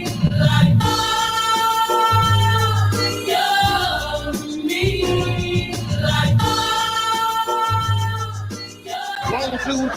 Like you, me, like 1, 2,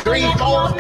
3, 4.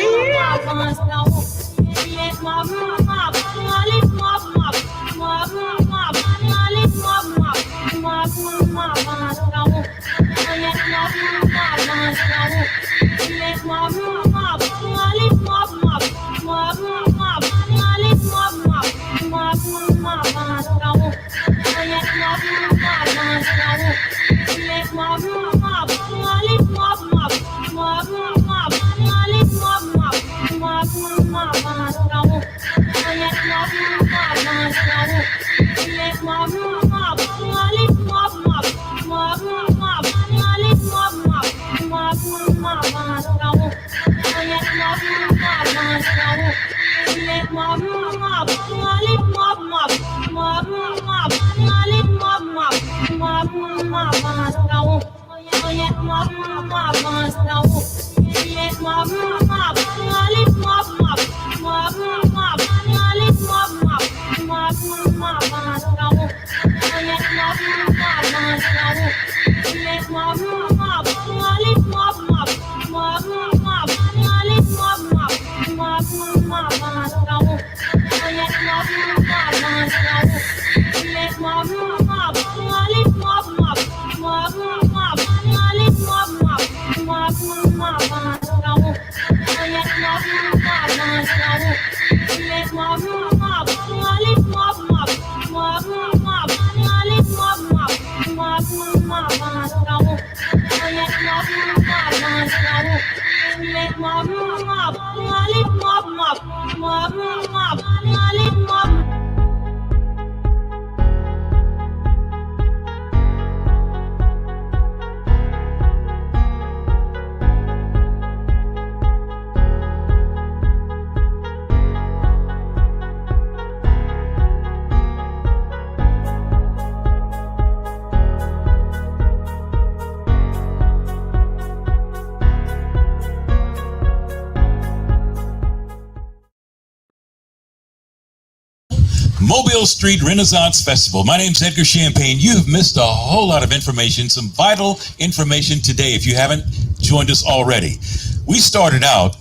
Mobile Street Renaissance Festival. My name's Edgar Champagne. You've missed a whole lot of information, some vital information today if you haven't joined us already. We started out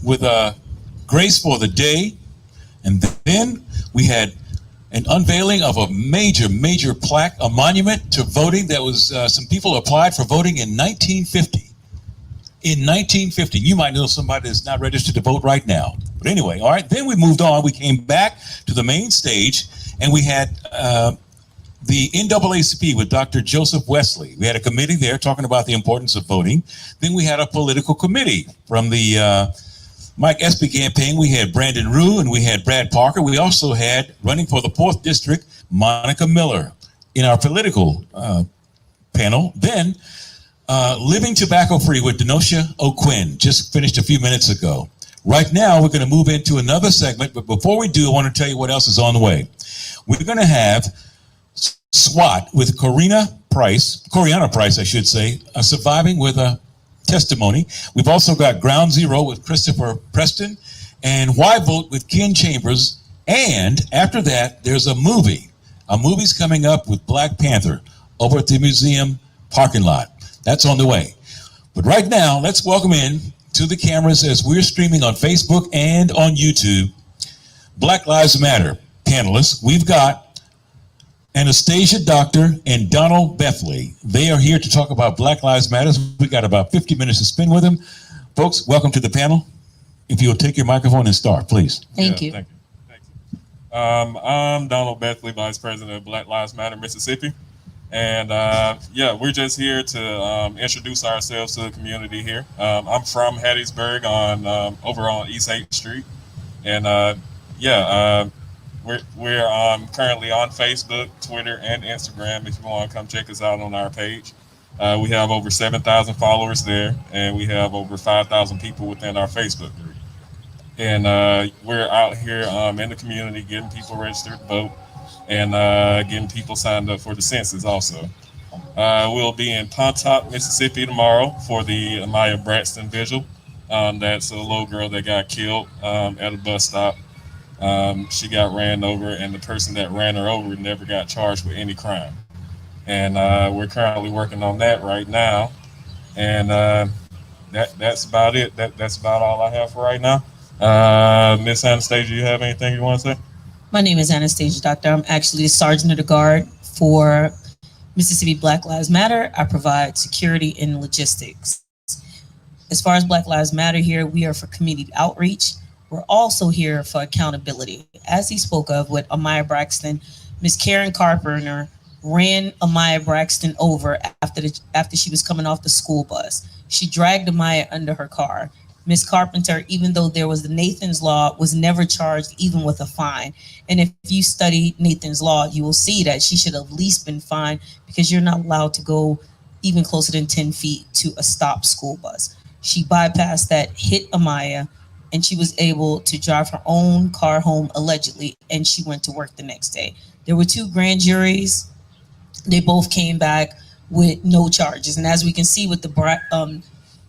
with a Grace for the Day, and then we had an unveiling of a major plaque, a monument to voting that was, some people applied for voting in 1950. In 1950, you might know somebody that's not registered to vote right now. But anyway, all right, then we moved on. We came back to the main stage, and we had the NAACP with Dr. Joseph Wesley. We had a committee there talking about the importance of voting. Then we had a political committee from the Mike Espy campaign. We had Brandon Rue and we had Brad Parker. We also had, running for the 4th District, Monica Miller in our political panel. Then Living Tobacco Free with Denosha O'Quinn, just finished a few minutes ago. Right now, we're going to move into another segment, but before we do, I want to tell you what else is on the way. We're going to have SWAT with Coriana Price, I should say, surviving with a testimony. We've also got Ground Zero with Christopher Preston and Why Vote with Ken Chambers. And after that, there's a movie. A movie's coming up with Black Panther over at the museum parking lot. That's on the way. But right now, let's welcome in to the cameras as we're streaming on Facebook and on YouTube, Black Lives Matter panelists. We've got Anastasia Doctor and Donald Bethley. They are here to talk about Black Lives Matter. We got about 50 minutes to spend with them. Folks, welcome to the panel. If you'll take your microphone and start, please. Thank you. Thank you. I'm Donald Bethley, Vice President of Black Lives Matter Mississippi. And we're just here to introduce ourselves to the community here. I'm from Hattiesburg over on East 8th Street. And we're currently on Facebook, Twitter, and Instagram if you want to come check us out on our page. We have over 7,000 followers there, and we have over 5,000 people within our Facebook group. And we're out here in the community getting people registered to vote and getting people signed up for the census also. We'll be in Pontotoc, Mississippi tomorrow for the Amaya Braxton vigil. That's a little girl that got killed at a bus stop. She got ran over, and the person that ran her over never got charged with any crime. And we're currently working on that right now. And that's about it. That's about all I have for right now. Miss Anastasia, you have anything you want to say? My name is Anastasia Doctor. I'm actually the Sergeant of the Guard for Mississippi Black Lives Matter. I provide security and logistics. As far as Black Lives Matter here, we are for community outreach. We're also here for accountability. As he spoke of with Amaya Braxton, Miss Karen Carpenter ran Amaya Braxton over after she was coming off the school bus. She dragged Amaya under her car. Miss Carpenter, even though there was the Nathan's Law, was never charged even with a fine. And if you study Nathan's Law, you will see that she should have at least been fined because you're not allowed to go even closer than 10 feet to a stopped school bus. She bypassed that, hit Amaya, and she was able to drive her own car home allegedly, and she went to work the next day. There were 2 grand juries. They both came back with no charges. And as we can see with the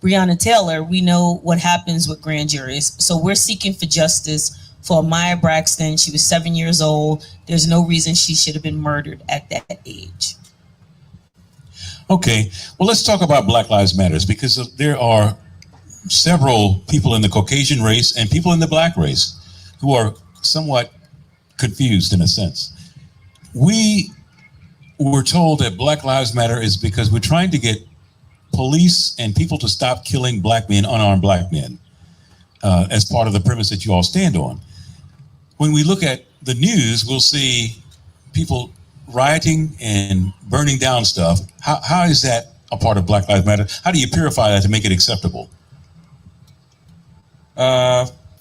Breonna Taylor, we know what happens with grand juries. So we're seeking for justice for Amaya Braxton. She was 7 years old. There's no reason she should have been murdered at that age. Okay, well, let's talk about Black Lives Matters because there are several people in the Caucasian race and people in the Black race who are somewhat confused in a sense. We were told that Black Lives Matter is because we're trying to get police and people to stop killing black men, unarmed black men, as part of the premise that you all stand on. When we look at the news, we'll see people rioting and burning down stuff. How is that a part of Black Lives Matter? How do you purify that to make it acceptable?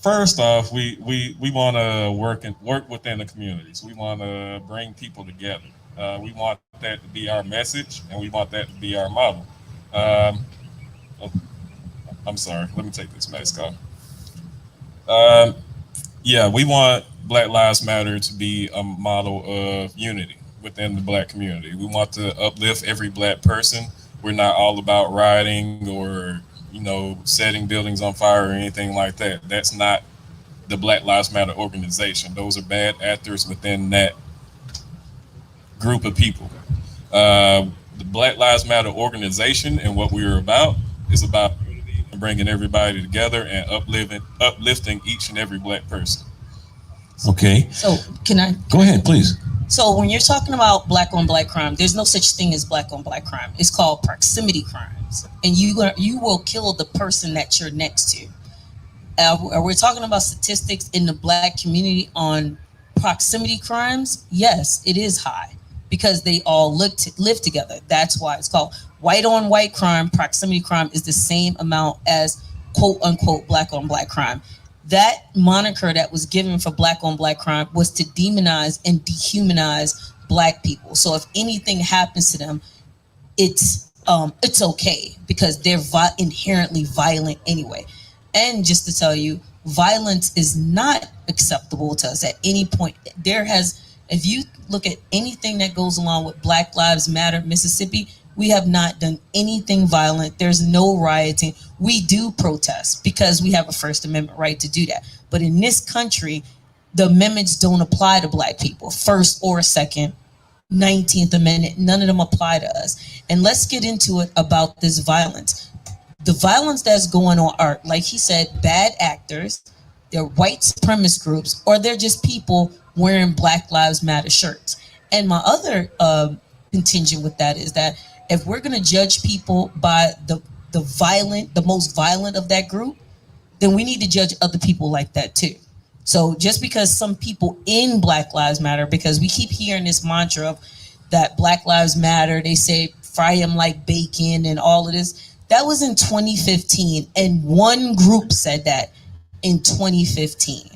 First off, we want to work within the communities. We want to bring people together. We want that to be our message, and we want that to be our model. I'm sorry. Let me take this mask off. We want Black Lives Matter to be a model of unity within the black community. We want to uplift every black person. We're not all about rioting or, setting buildings on fire or anything like that. That's not the Black Lives Matter organization. Those are bad actors within that group of people. The Black Lives Matter organization and what we are about is about unity and bringing everybody together and uplifting each and every Black person. Okay. So can I? Go ahead, please. So when you're talking about black on black crime, there's no such thing as black on black crime. It's called proximity crimes, and you will kill the person that you're next to. We're talking about statistics in the Black community on proximity crimes. Yes, it is high because they all live together. That's why it's called white on white crime. Proximity crime is the same amount as quote unquote black on black crime. That moniker that was given for black on black crime was to demonize and dehumanize Black people. So if anything happens to them, it's okay because they're inherently violent anyway. And just to tell you, violence is not acceptable to us at any point. If you look at anything that goes along with Black Lives Matter Mississippi, we have not done anything violent. There's no rioting. We do protest because we have a First Amendment right to do that. But in this country, the amendments don't apply to Black people, First or Second, 19th Amendment, none of them apply to us. And let's get into it about this violence. The violence that's going on are, like he said, bad actors, they're white supremacist groups, or they're just people wearing Black Lives Matter shirts. And my other contingent with that is that if we're going to judge people by the most violent of that group, then we need to judge other people like that too. So just because some people in Black Lives Matter, because we keep hearing this mantra of that Black Lives Matter, they say fry them like bacon and all of this. That was in 2015, and one group said that in 2015.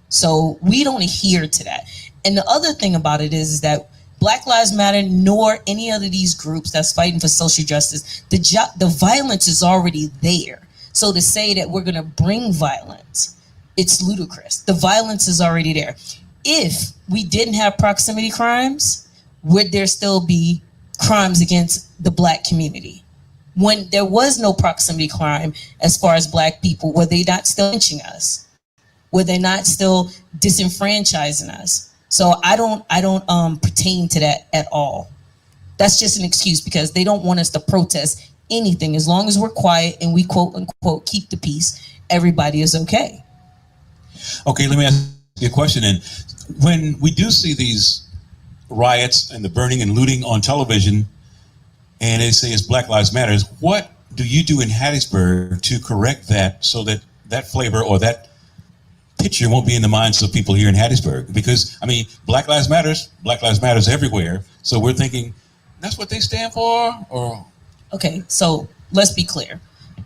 So we don't adhere to that. And the other thing about it is that Black Lives Matter, nor any other of these groups that's fighting for social justice, the violence is already there. So to say that we're going to bring violence, it's ludicrous. The violence is already there. If we didn't have proximity crimes, would there still be crimes against the Black community? When there was no proximity crime as far as Black people, were they not still lynching us? Were they not still disenfranchising us? So I don't pertain to that at all. That's just an excuse because they don't want us to protest anything. As long as we're quiet and we quote unquote keep the peace, everybody is okay. Okay, let me ask you a question then. When we do see these riots and the burning and looting on television, and they say it's Black Lives Matter, what do you do in Hattiesburg to correct that so that that flavor or that picture won't be in the minds of people here in Hattiesburg? Because, I mean, Black Lives Matters everywhere. So we're thinking, that's what they stand for? Or okay, so let's be clear.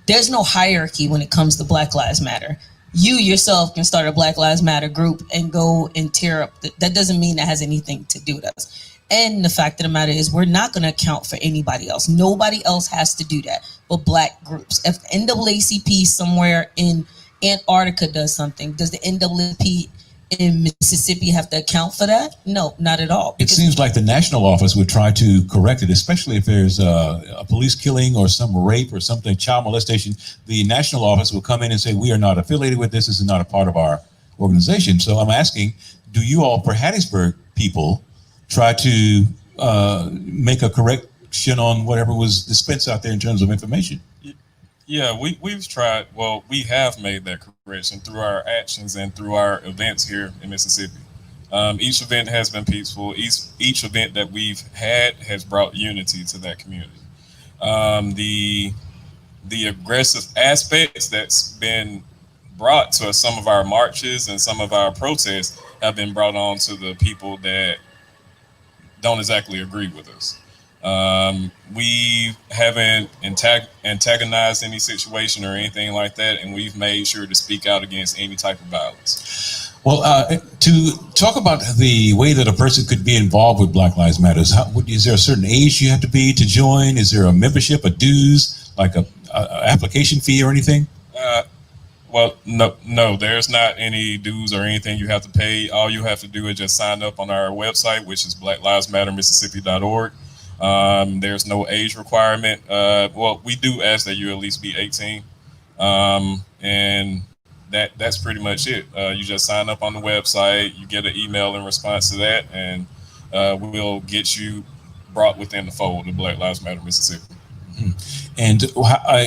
There's no hierarchy when it comes to Black Lives Matter. You yourself can start a Black Lives Matter group and go and tear up. That doesn't mean that has anything to do with us. And the fact of the matter is we're not going to account for anybody else. Nobody else has to do that but Black groups. If the NAACP somewhere in Antarctica does something, does the NAACP in Mississippi have to account for that? No, not at all. It seems like the national office would try to correct it, especially if there's a police killing or some rape or something, child molestation. The national office will come in and say, we are not affiliated with this. This is not a part of our organization. So I'm asking, do you all, for Hattiesburg people, try to make a correction on whatever was dispensed out there in terms of information? Yeah, we've tried. Well, we have made that correction through our actions and through our events here in Mississippi. Each event has been peaceful. Each event that we've had has brought unity to that community. The aggressive aspects that's been brought to some of our marches and some of our protests have been brought on to the people that don't exactly agree with us. We haven't antagonized any situation or anything like that, and we've made sure to speak out against any type of violence. Well, to talk about the way that a person could be involved with Black Lives Matter, is there a certain age you have to be to join? Is there a membership, a dues, like a application fee or anything? Well, no, there's not any dues or anything you have to pay. All you have to do is just sign up on our website, which is blacklivesmattermississippi.org. There's no age requirement. Well, we do ask that you at least be 18. And that's pretty much it. You just sign up on the website, you get an email in response to that, and we'll get you brought within the fold of Black Lives Matter Mississippi. And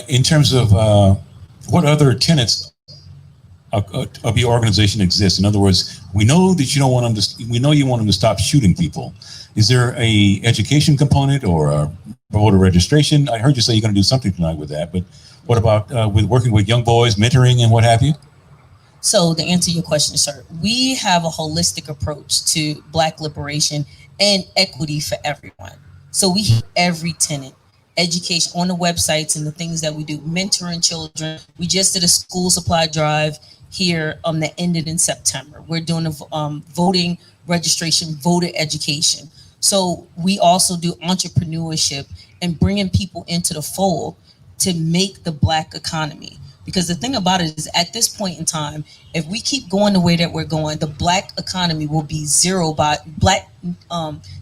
in terms of what other tenets of your organization exist? In other words, we know that you don't want them to. We know you want them to stop shooting people. Is there a education component or a voter registration? I heard you say you're going to do something tonight with that, but what about with working with young boys, mentoring, and what have you? So to answer your question, sir, we have a holistic approach to Black liberation and equity for everyone. So we hit every tenet. Education on the websites and the things that we do, mentoring children. We just did a school supply drive here that ended in September. We're doing a voting registration, voter education. So we also do entrepreneurship and bringing people into the fold to make the Black economy. Because the thing about it is, at this point in time, if we keep going the way that we're going, the Black economy will be zero by Black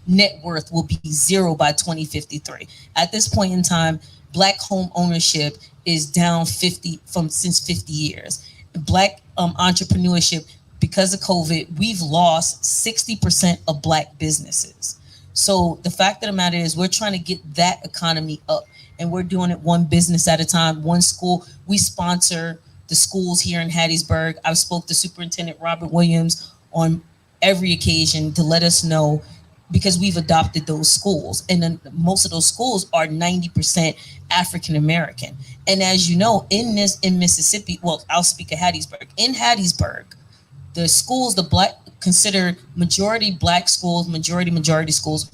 net worth will be zero by 2053. At this point in time, Black home ownership is down since 50 years. Black entrepreneurship, because of COVID, we've lost 60% of Black businesses. So the fact of the matter is, we're trying to get that economy up, and we're doing it one business at a time, one school. We sponsor the schools here in Hattiesburg. I've spoke to Superintendent Robert Williams on every occasion to let us know, because we've adopted those schools, and then most of those schools are 90% African American. And as you know, in Mississippi, well, I'll speak of Hattiesburg. In Hattiesburg, the schools, the Black considered majority Black schools, majority schools,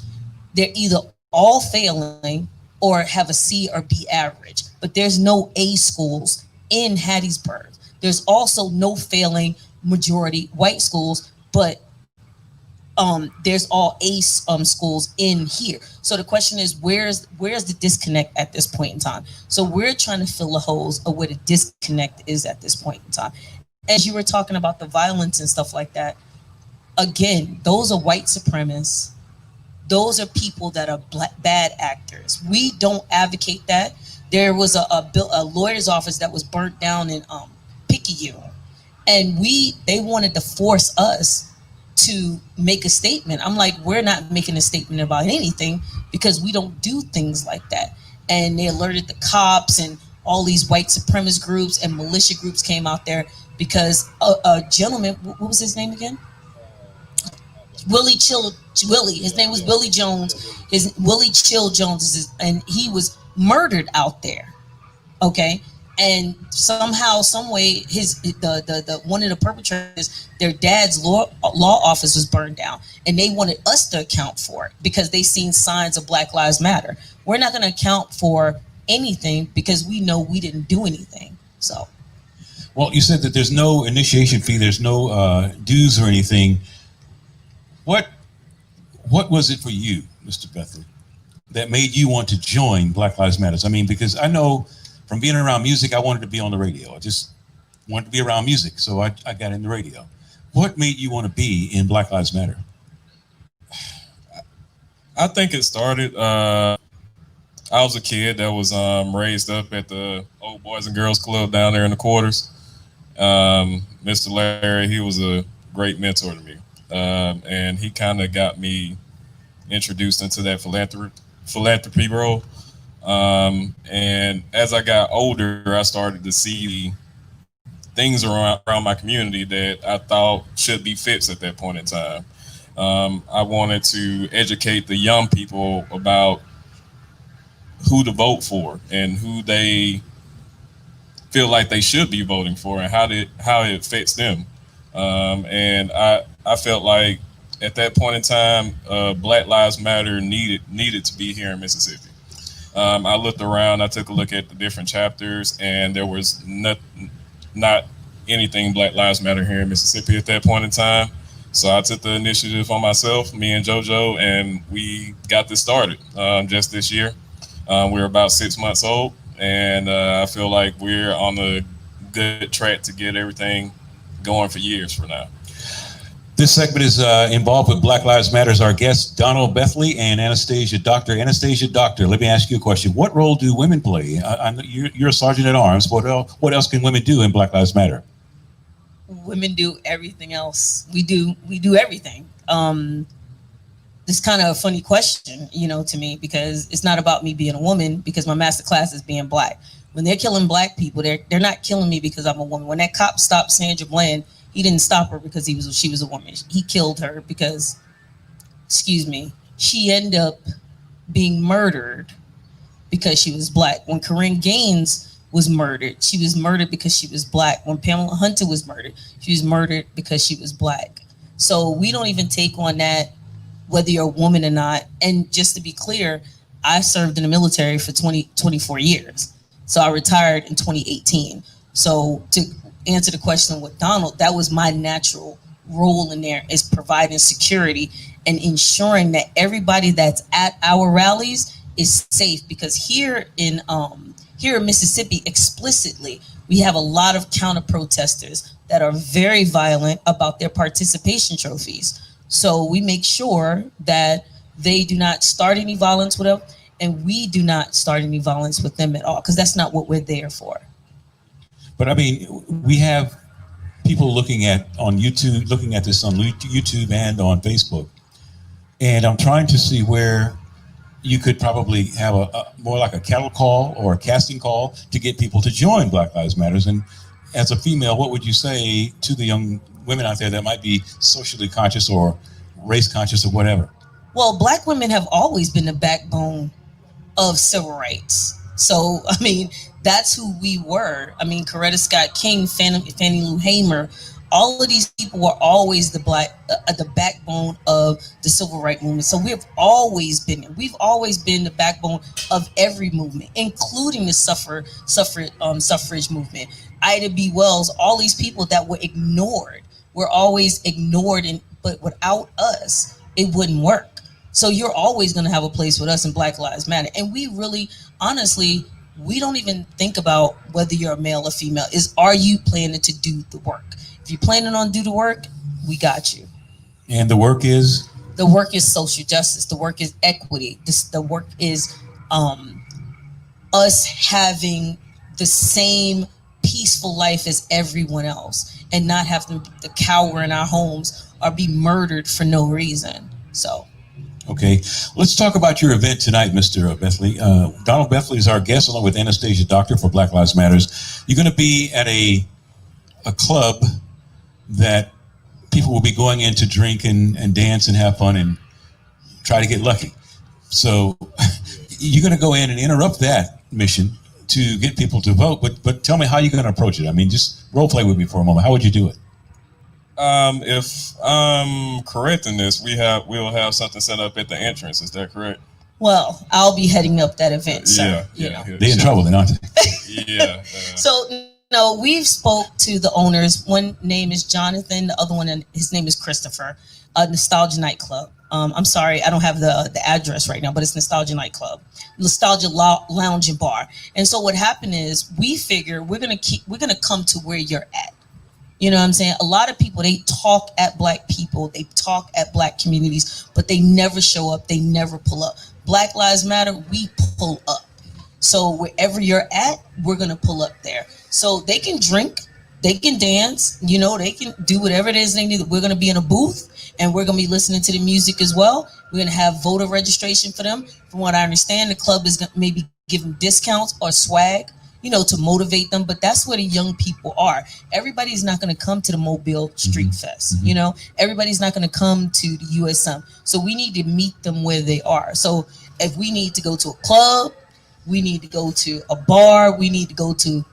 they're either all failing or have a C or B average. But there's no A schools in Hattiesburg. There's also no failing majority white schools, but there's all A schools in here. So the question is, where's the disconnect at this point in time? So we're trying to fill the holes of where the disconnect is at this point in time. As you were talking about the violence and stuff like that, again, those are white supremacists. Those are people that are bad actors. We don't advocate that. There was a lawyer's office that was burnt down in Picayune, and they wanted to force us to make a statement. I'm like, we're not making a statement about anything because we don't do things like that. And they alerted the cops, and all these white supremacist groups and militia groups came out there because a gentleman, what was his name again? Willie, his name was Willie Jones. Willie Chill Jones and he was murdered out there. Okay. And somehow, some way, the one of the perpetrators, their dad's law office was burned down, and they wanted us to account for it because they seen signs of Black Lives Matter. We're not going to account for anything because we know we didn't do anything. So, well, you said that there's no initiation fee, there's no dues or anything. What was it for you, Mr. Bethley, that made you want to join Black Lives Matter? I mean, because I know from being around music, I wanted to be on the radio. I just wanted to be around music, so I got in the radio. What made you want to be in Black Lives Matter? I think it started, I was a kid that was raised up at the Old Boys and Girls Club down there in the quarters. Mr. Larry, he was a great mentor to me. And he kind of got me introduced into that philanthropy role. And as I got older, I started to see things around my community that I thought should be fixed at that point in time. I wanted to educate the young people about who to vote for and who they feel like they should be voting for and how it affects them. And I felt like at that point in time, Black Lives Matter needed to be here in Mississippi. I looked around, I took a look at the different chapters, and there was not anything Black Lives Matter here in Mississippi at that point in time. So I took the initiative on myself, me and JoJo, and we got this started just this year. We're about 6 months old, and I feel like we're on a good track to get everything going for years from now. This segment is involved with Black Lives Matter. Our guests, Donald Bethley and Anastasia Doctor. Anastasia Doctor, let me ask you a question. What role do women play? You're a sergeant at arms. What else can women do in Black Lives Matter? women do everything else. We do everything. It's kind of a funny question, to me, because it's not about me being a woman, because my master class is being black. When they're killing black people, they're not killing me because I'm a woman. When that cop stopped Sandra Bland, he didn't stop her because she was a woman. He killed her because, excuse me, she ended up being murdered because she was black. When Corinne Gaines was murdered, she was murdered because she was black. When Pamela Hunter was murdered, she was murdered because she was black. So we don't even take on that, whether you're a woman or not. And just to be clear, I served in the military for 24 years. So I retired in 2018. So to answer the question with Donald, that was my natural role in there, is providing security and ensuring that everybody that's at our rallies is safe. Because here in Mississippi, explicitly, we have a lot of counter protesters that are very violent about their participation trophies. So we make sure that they do not start any violence with them, and we do not start any violence with them at all, because that's not what we're there for. But I mean, we have people looking at this on YouTube and on Facebook, and I'm trying to see where you could probably have a more like a cattle call or a casting call to get people to join Black Lives Matters. And as a female, what would you say to the young women out there that might be socially conscious or race conscious or whatever? Well, black women have always been the backbone of civil rights. So, I mean, that's who we were. I mean, Coretta Scott King, Fannie Lou Hamer, all of these people were always the backbone of the civil rights movement. So we've always been the backbone of every movement, including the suffrage movement. Ida B. Wells, all these people that were ignored, were always ignored, but without us, it wouldn't work. So you're always going to have a place with us in Black Lives Matter. And we really, honestly, we don't even think about whether you're a male or female. Are you planning to do the work? If you're planning on do the work, we got you. And the work is? The work is social justice. The work is equity. The work is us having the same peaceful life as everyone else, and not having to cower in our homes or be murdered for no reason. So. Okay, let's talk about your event tonight, Mr. Bethley. Donald Bethley is our guest, along with Anastasia Doctor for Black Lives Matters. You're going to be at a club that people will be going in to drink and dance and have fun and try to get lucky. So you're going to go in and interrupt that mission to get people to vote. But tell me how you're going to approach it. I mean, just role play with me for a moment. How would you do it? If I'm correct in this, we'll have something set up at the entrance. Is that correct? Well, I'll be heading up that event, sir. Yeah. They're in trouble, then, aren't they? Yeah. So, no, we've spoke to the owners. One name is Jonathan. The other one, his name is Christopher. Nostalgia Nightclub. I'm sorry, I don't have the address right now, but it's Nostalgia Nightclub, Nostalgia Lounge and Bar. And so what happened is, we figure we're gonna come to where you're at. You know what I'm saying? A lot of people, they talk at black people, they talk at black communities, but they never show up, they never pull up. Black Lives Matter, we pull up. So wherever you're at, we're gonna pull up there. So they can drink, they can dance, they can do whatever it is they need. We're gonna be in a booth, and we're gonna be listening to the music as well. We're gonna have voter registration for them. From what I understand, the club is gonna maybe give them discounts or swag, to motivate them. But that's where the young people are. Everybody's not going to come to the Mobile Street Fest. Everybody's not going to come to the USM. So we need to meet them where they are. So if we need to go to a club, we need to go to a bar, we need to go to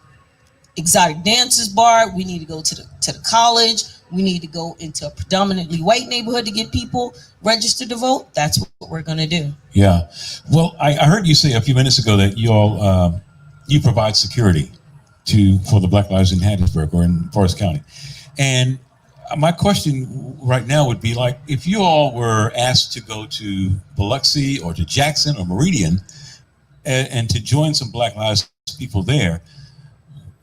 Exotic Dancers Bar, we need to go to the college, we need to go into a predominantly white neighborhood to get people registered to vote. That's what we're going to do. Yeah. Well, I heard you say a few minutes ago that you all you provide security for the Black Lives in Hattiesburg or in Forest County. And my question right now would be, like, if you all were asked to go to Biloxi or to Jackson or Meridian and to join some Black Lives people there,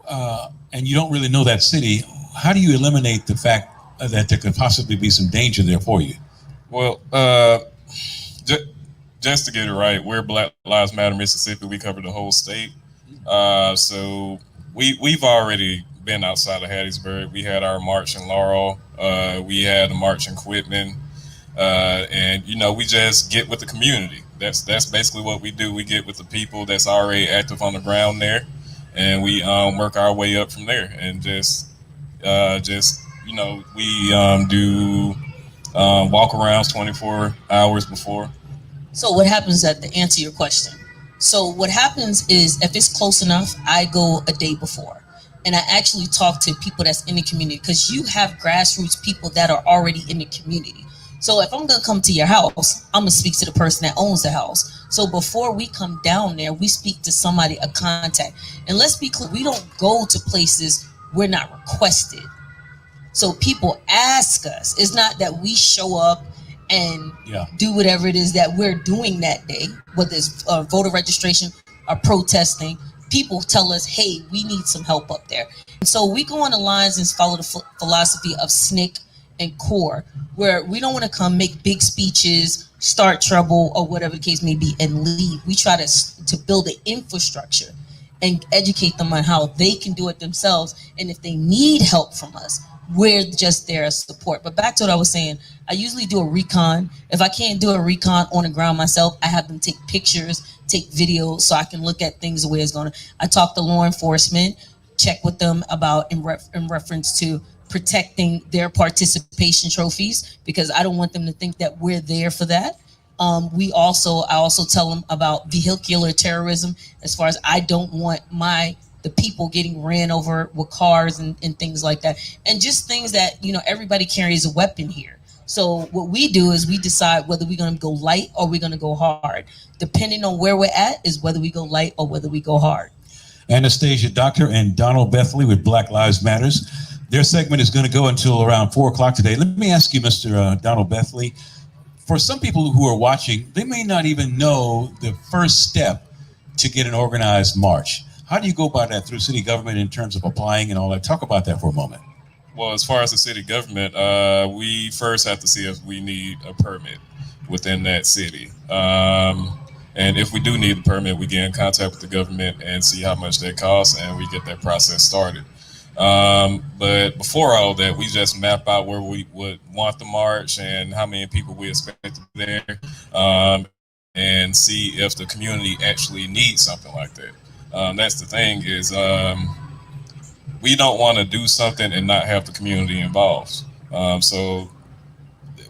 and you don't really know that city, how do you eliminate the fact that there could possibly be some danger there for you? Well, just to get it right, we're Black Lives Matter Mississippi. We cover the whole state. So we've already been outside of Hattiesburg. We had our march in Laurel. We had a march in Quitman. And we just get with the community. That's basically what we do. We get with the people that's already active on the ground there, and we work our way up from there. And we do walk arounds 24 hours before. So what happens to answer your question? So what happens is if it's close enough, I go a day before. And I actually talk to people that's in the community, because you have grassroots people that are already in the community. So if I'm going to come to your house, I'm going to speak to the person that owns the house. So before we come down there, we speak to somebody, a contact. And let's be clear, we don't go to places we're not requested. So people ask us. It's not that we show up and do whatever it is that we're doing that day, whether it's voter registration or protesting. People tell us, hey, we need some help up there. And so we go on the lines and follow the philosophy of SNCC and CORE, where we don't want to come make big speeches, start trouble, or whatever the case may be, and leave. We try to build an infrastructure and educate them on how they can do it themselves. And if they need help from us, we're just there as support. But back to what I was saying, I usually do a recon. If I can't do a recon on the ground myself, I have them take pictures, take videos, so I can look at things the way it's going. I talk to law enforcement, check with them about in reference to protecting their participation trophies, because I don't want them to think that we're there for that. I also tell them about vehicular terrorism, as far as I don't want the people getting ran over with cars and things like that. And just things that, everybody carries a weapon here. So what we do is we decide whether we're going to go light or we're going to go hard. Depending on where we're at is whether we go light or whether we go hard. Anastasia Doctor and Donald Bethley with Black Lives Matters. Their segment is going to go until around 4 o'clock today. Let me ask you, Mr. Donald Bethley, for some people who are watching, they may not even know the first step to get an organized march. How do you go about that through city government in terms of applying and all that? Talk about that for a moment. Well, as far as the city government, we first have to see if we need a permit within that city. And if we do need a permit, we get in contact with the government and see how much that costs, and we get that process started. But before all that, we just map out where we would want the march and how many people we expect to be there, and see if the community actually needs something like that. That's the thing is, we don't want to do something and not have the community involved. So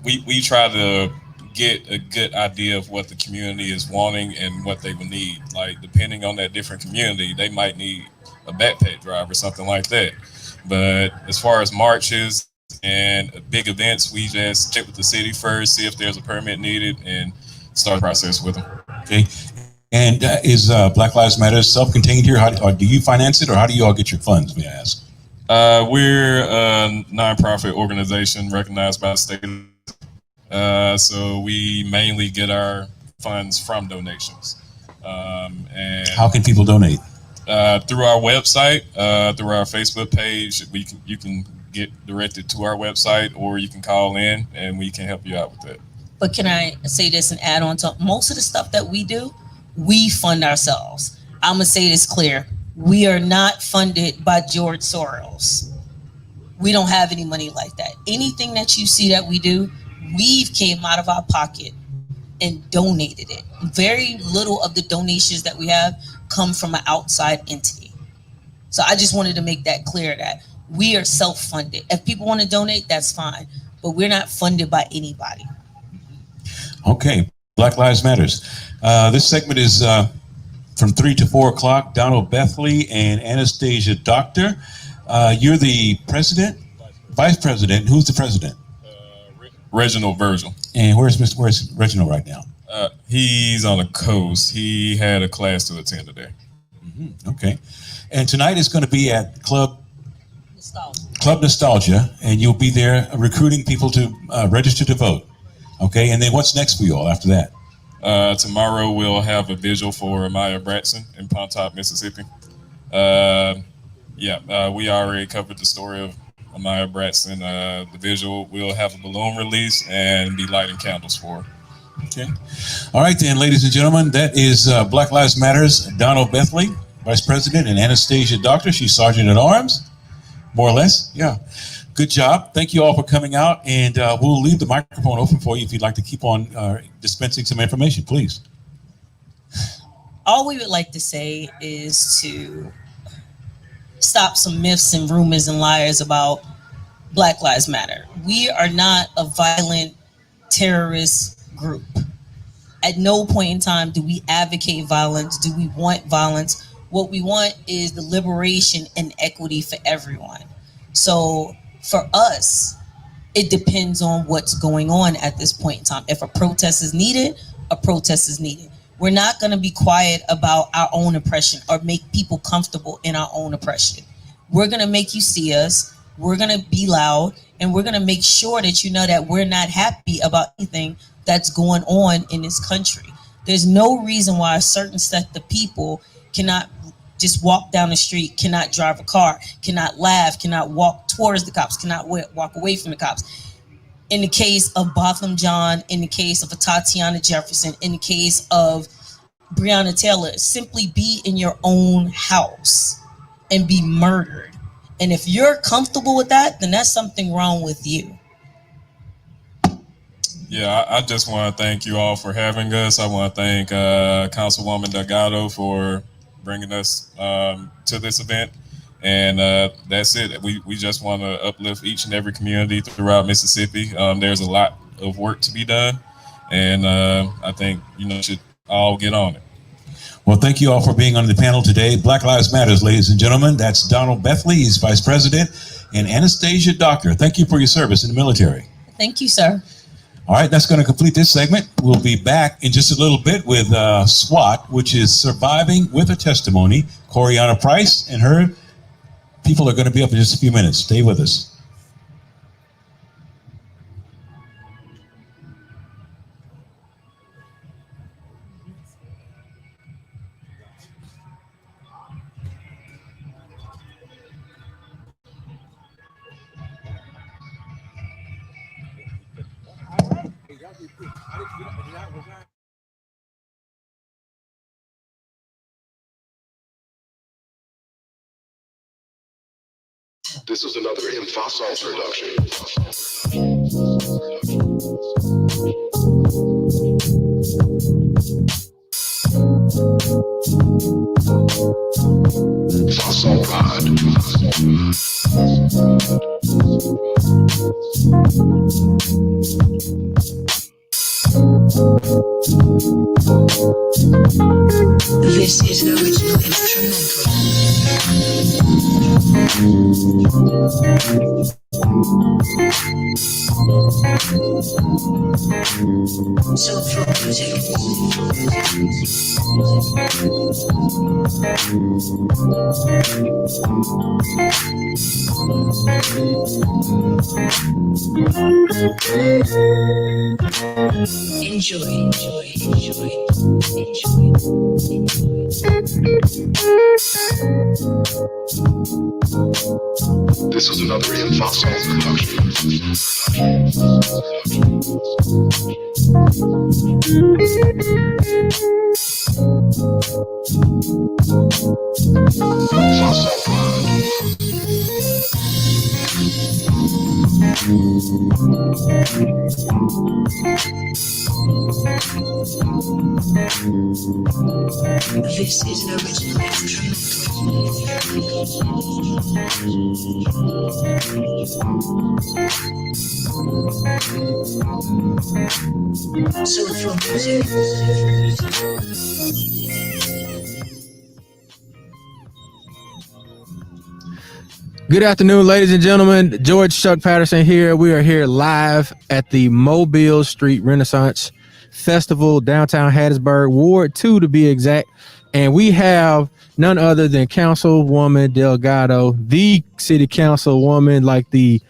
we try to get a good idea of what the community is wanting and what they will need. Like, depending on that different community, they might need a backpack drive or something like that. But as far as marches and big events, we just check with the city first, see if there's a permit needed, and start the process with them. Okay. And is Black Lives Matter self-contained here? Or do you finance it, or how do you all get your funds, may I ask? We're a nonprofit organization recognized by the state. So we mainly get our funds from donations. And how can people donate? Through our website, through our Facebook page. You can get directed to our website, or you can call in and we can help you out with that. But can I say this and add on to most of the stuff that we do? We fund ourselves. I'm going to say this clear. We are not funded by George Soros. We don't have any money like that. Anything that you see that we do, we've came out of our pocket and donated it. Very little of the donations that we have come from an outside entity. So I just wanted to make that clear, that we are self-funded. If people want to donate, that's fine. But we're not funded by anybody. Okay. Black Lives Matters. This segment is from 3 to 4 o'clock. Donald Bethley and Anastasia Doctor. You're the president? Vice president. Who's the president? Reginald Virgil. And where's Reginald right now? He's on the coast. He had a class to attend today. Mm-hmm. Okay. And tonight is going to be at Club Nostalgia, and you'll be there recruiting people to register to vote. Okay, and then what's next for you all after that? Tomorrow we'll have a vigil for Amaya Bratson in Pontotoc, Mississippi. We already covered the story of Amaya Bratson. The vigil, we'll have a balloon release and be lighting candles for her. Okay. All right then, ladies and gentlemen, that is Black Lives Matters, Donald Bethley, Vice President, and Anastasia Doctor. She's Sergeant at Arms. More or less, yeah. Good job. Thank you all for coming out, and we'll leave the microphone open for you if you'd like to keep on dispensing some information, please. All we would like to say is to stop some myths and rumors and liars about Black Lives Matter. We are not a violent terrorist group. At no point in time do we advocate violence. Do we want violence? What we want is the liberation and equity for everyone. So for us, it depends on what's going on at this point in time. If a protest is needed, a protest is needed. We're not going to be quiet about our own oppression or make people comfortable in our own oppression. We're going to make you see us. We're going to be loud, and we're going to make sure that you know that we're not happy about anything that's going on in this country. There's no reason why a certain set of people cannot just walk down the street, cannot drive a car, cannot laugh, cannot walk towards the cops, cannot walk away from the cops. In the case of Botham Jean, in the case of Tatiana Jefferson, in the case of Breonna Taylor, simply be in your own house and be murdered. And if you're comfortable with that, then that's something wrong with you. Yeah, I just want to thank you all for having us. I want to thank Councilwoman Delgado for bringing us to this event. And that's it. We just want to uplift each and every community throughout Mississippi. There's a lot of work to be done, and I think should all get on it. Well, thank you all for being on the panel today. Black Lives Matters, ladies and gentlemen. That's Donald Bethley, he's Vice President, and Anastasia Doctor. Thank you for your service in the military. Thank you, sir. All right, that's going to complete this segment. We'll be back in just a little bit with SWAT, which is Surviving with a Testimony. Coriana Price and her people are going to be up in just a few minutes. Stay with us. This is another Infosol production. Fossil This is an original instrumental. Soulful Enjoy. This is another Infosol production. This is an original instrumental. Soulful music. Good afternoon, ladies and gentlemen. George Chuck Patterson here. We are here live at the Mobile Street Renaissance Festival, downtown Hattiesburg, Ward 2 to be exact. And we have none other than Councilwoman Delgado, the city councilwoman, like the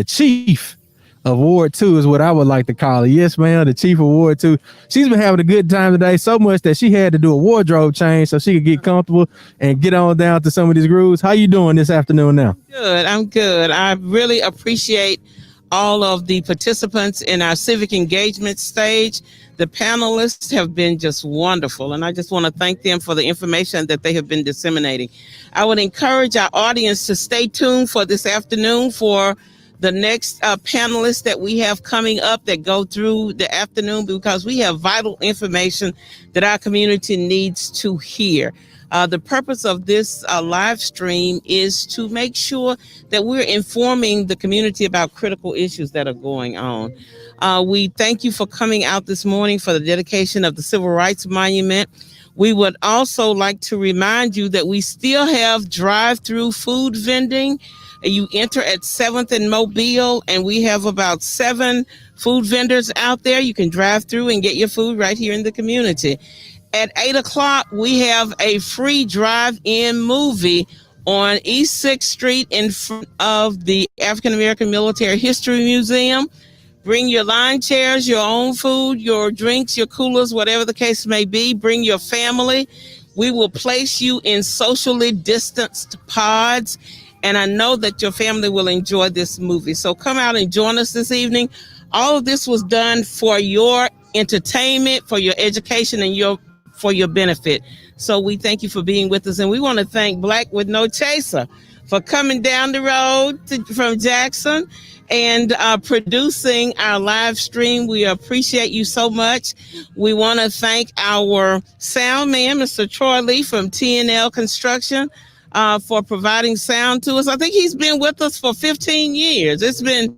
chief of Ward 2 is what I would like to call her. Yes, ma'am, the chief of Ward 2. She's been having a good time today, so much that she had to do a wardrobe change so she could get comfortable and get on down to some of these grooves. How you doing this afternoon now? Good. I'm good. I really appreciate all of the participants in our civic engagement stage. The panelists have been just wonderful, and I just want to thank them for the information that they have been disseminating. I would encourage our audience to stay tuned for this afternoon for the next panelists that we have coming up that go through the afternoon, because we have vital information that our community needs to hear. The purpose of this live stream is to make sure that we're informing the community about critical issues that are going on. We thank you for coming out this morning for the dedication of the Civil Rights Monument. We would also like to remind you that we still have drive-through food vending. You enter at 7th and Mobile, and we have about 7 food vendors out there. You can drive through and get your food right here in the community. At 8 o'clock, we have a free drive-in movie on East 6th Street in front of the African American Military History Museum. Bring your line chairs, your own food, your drinks, your coolers, whatever the case may be. Bring your family. We will place you in socially distanced pods, and I know that your family will enjoy this movie. So come out and join us this evening. All of this was done for your entertainment, for your education, and for your benefit. So we thank you for being with us, and we want to thank Black with No Chaser for coming down the road from Jackson and producing our live stream. We appreciate you so much. We want to thank our sound man, Mr. Troy Lee from TNL Construction, for providing sound to us. I think he's been with us for 15 years. It's been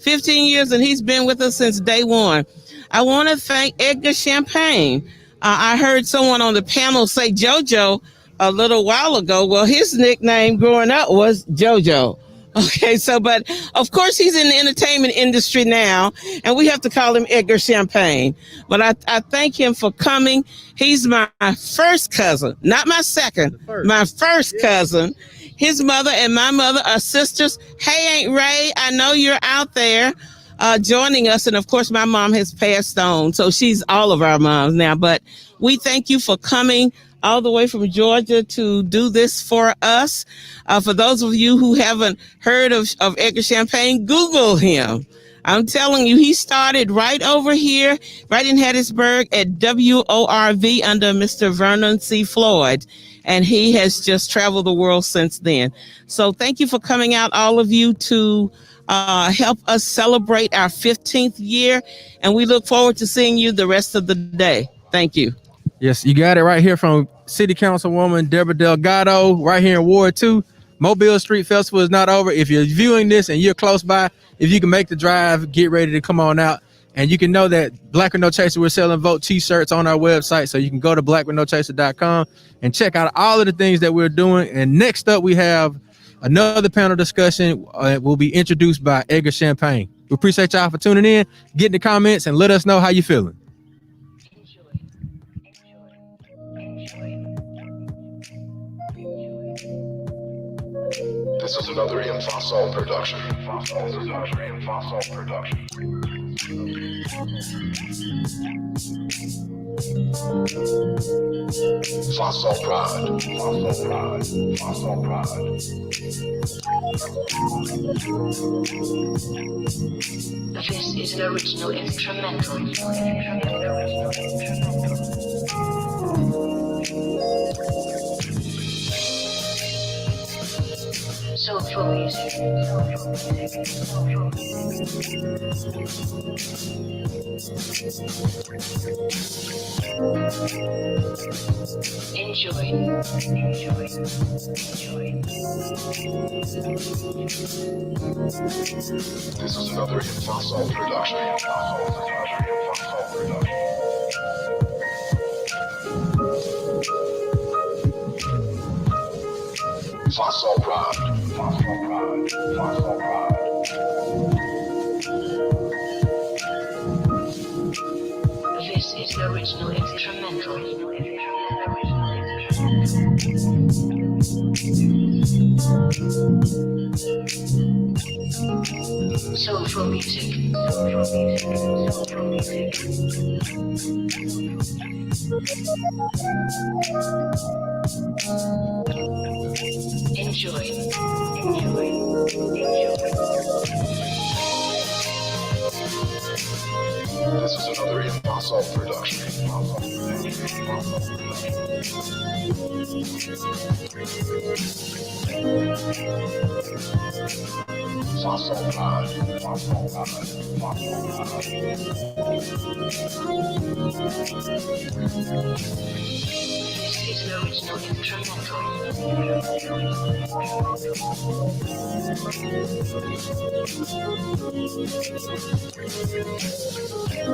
15 years, and he's been with us since day one. I want to thank Edgar Champagne. I heard someone on the panel say JoJo a little while ago. Well, his nickname growing up was JoJo. Okay, but of course he's in the entertainment industry now, and we have to call him Edgar Champagne. But I thank him for coming. He's my first cousin, not my second, my first cousin. His mother and my mother are sisters. Hey, Aunt Ray, I know you're out there joining us. And of course, my mom has passed on, so she's all of our moms now. But we thank you for coming all the way from Georgia to do this for us. For those of you who haven't heard of Edgar Champagne, Google him. I'm telling you, he started right over here, right in Hattiesburg at WORV under Mr. Vernon C. Floyd. And he has just traveled the world since then. So thank you for coming out, all of you, to help us celebrate our 15th year. And we look forward to seeing you the rest of the day. Thank you. Yes, you got it right here from City Councilwoman Deborah Delgado, right here in Ward 2. Mobile Street Festival is not over. If you're viewing this and you're close by, if you can make the drive, get ready to come on out. And you can know that Black with No Chaser, we're selling Vote t-shirts on our website. So you can go to blackwithnochaser.com and check out all of the things that we're doing. And next up, we have another panel discussion. Will be introduced by Edgar Champagne. We appreciate y'all for tuning in. Get in the comments and let us know how you're feeling. This is another Infosol production. Fossil Pride. This is an original instrumental. Soulful music. Enjoy. This is another Infosol production. Fossil Pride. This is the original instrumental. Soulful music. Enjoy. This is another Infosol Fossil Production. Fossil Pride. This is an original instrumental.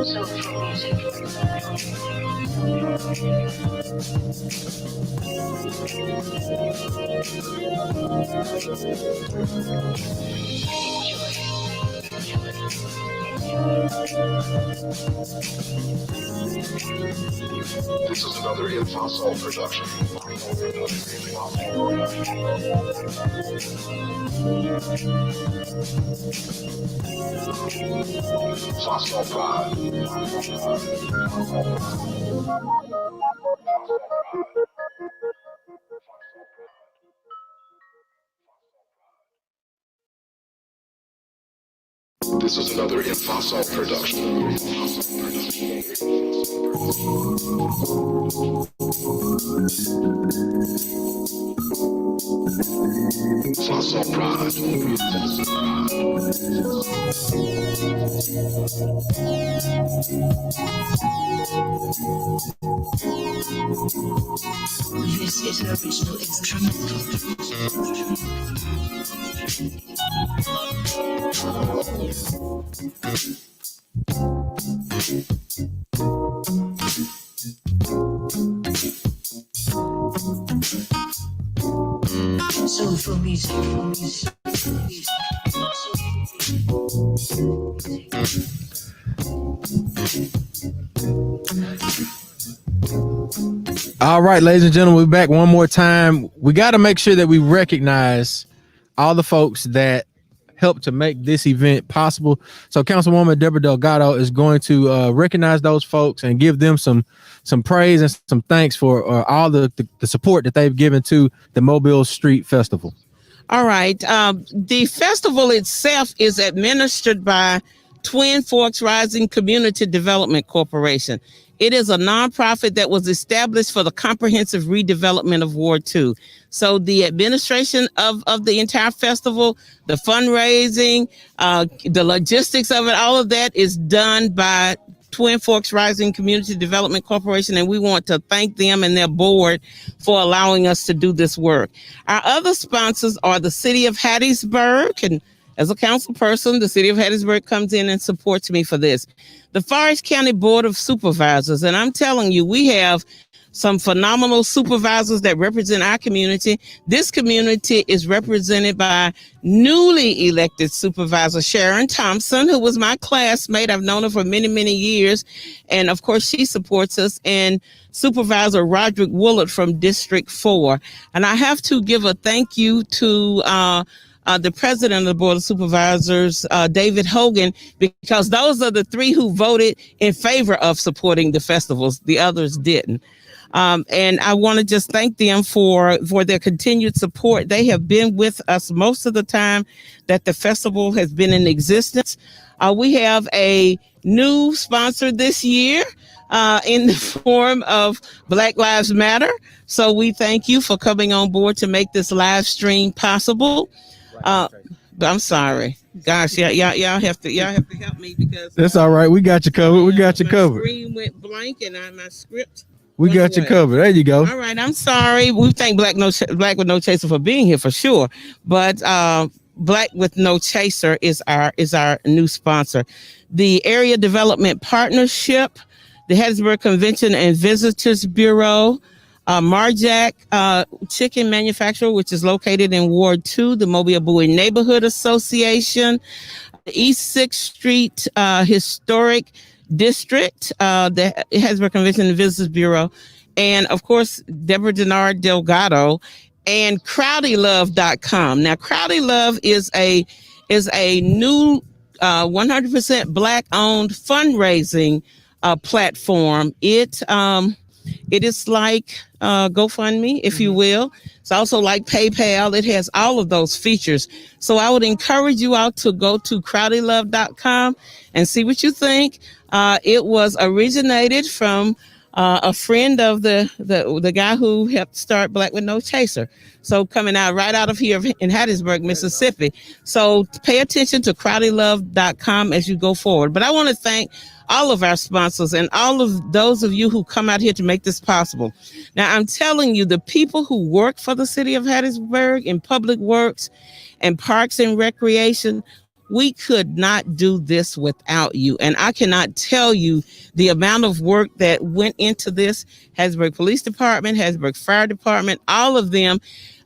Soulful music. This is another In Fossil production. Fossil Pride. This is another In Fossil production. Fossil Pride. This is an original instrumental. Soulful music. All right, ladies and gentlemen, we're back one more time. We got to make sure that we recognize all the folks that helped to make this event possible. So Councilwoman Deborah Delgado is going to recognize those folks and give them some praise and some thanks for all the support that they've given to the Mobile Street Festival. All right. The festival itself is administered by Twin Forks Rising Community Development Corporation. It is a nonprofit that was established for the comprehensive redevelopment of Ward 2. So the administration of the entire festival, the fundraising, the logistics of it, all of that is done by Twin Forks Rising Community Development Corporation, and we want to thank them and their board for allowing us to do this work. Our other sponsors are the City of Hattiesburg, and as a council person, the City of Hattiesburg comes in and supports me for this. The Forest County Board of Supervisors, and I'm telling you, we have some phenomenal supervisors that represent our community. This community is represented by newly elected supervisor Sharon Thompson, who was my classmate. I've known her for many, many years. And of course, she supports us. And Supervisor Roderick Woolard from District 4. And I have to give a thank you to the president of the Board of Supervisors, David Hogan, because those are the three who voted in favor of supporting the festivals. The others didn't. And I want to just thank them for their continued support. They have been with us most of the time that the festival has been in existence. We have a new sponsor this year in the form of Black Lives Matter. So we thank you for coming on board to make this live stream possible. I'm sorry. Gosh, y'all have to help me because That's all right. We got you covered. We got you my covered. screen went blank and my script. We got you covered. There you go. All right, I'm sorry. We thank Black with No Chaser for being here for sure. But Black with No Chaser is our new sponsor. The Area Development Partnership, the Hattiesburg Convention and Visitors Bureau, Marjack Chicken Manufacturer, which is located in Ward 2, the Mobile Bowie Neighborhood Association, the East 6th Street Historic District, the Hattiesburg Convention and Visitors Bureau, and of course, Deborah Denard Delgado, and CrowdyLove.com. Now, Crowdy Love is a new 100% Black-owned fundraising platform. It is like GoFundMe, if you will. It's also like PayPal. It has all of those features. So I would encourage you all to go to CrowdyLove.com and see what you think. It was originated from a friend of the guy who helped start Black with No Chaser. So coming out right out of here in Hattiesburg, Mississippi. So pay attention to crowdylove.com as you go forward. But I want to thank all of our sponsors and all of those of you who come out here to make this possible. Now, I'm telling you, the people who work for the city of Hattiesburg in public works and parks and recreation, we could not do this without you. And I cannot tell you the amount of work that went into this. Hattiesburg Police Department, Hattiesburg Fire Department, all of them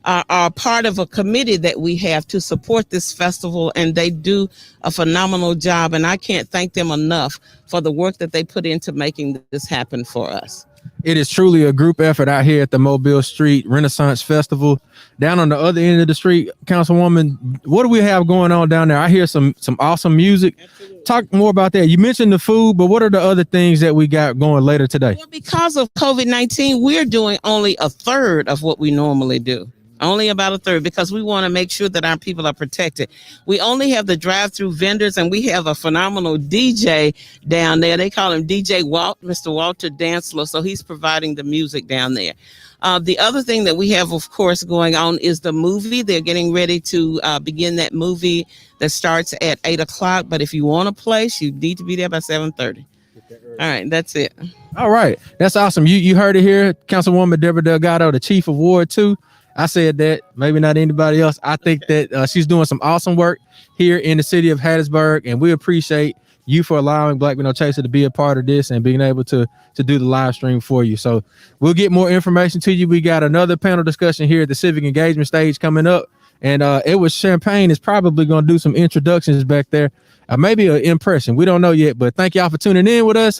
are part of a committee that we have to support this festival, and they do a phenomenal job. And I can't thank them enough for the work that they put into making this happen for us. It is truly a group effort out here at the Mobile Street Renaissance Festival. Down on the other end of the street, Councilwoman, what do we have going on down there? I hear some awesome music. Talk more about that. You mentioned the food, but what are the other things that we got going later today? Well, because of COVID-19, we're doing only a third of what we normally do. Only about a third, because we want to make sure that our people are protected. We only have the drive-through vendors, and we have a phenomenal DJ down there. They call him DJ Walt, Mr. Walter Dantzler. So he's providing the music down there. The other thing that we have, of course, going on is the movie. They're getting ready to begin that movie that starts at 8 o'clock. But if you want a place, you need to be there by 7:30. All right, that's it. All right, that's awesome. You heard it here, Councilwoman Deborah Delgado, the Chief of Ward 2. I said that, maybe not anybody else. I think that she's doing some awesome work here in the city of Hattiesburg, and we appreciate you for allowing Black with No Chaser to be a part of this and being able to do the live stream for you. So we'll get more information to you. We got another panel discussion here at the Civic Engagement stage coming up, and Edward Champagne is probably going to do some introductions back there, maybe an impression. We don't know yet, but thank y'all for tuning in with us,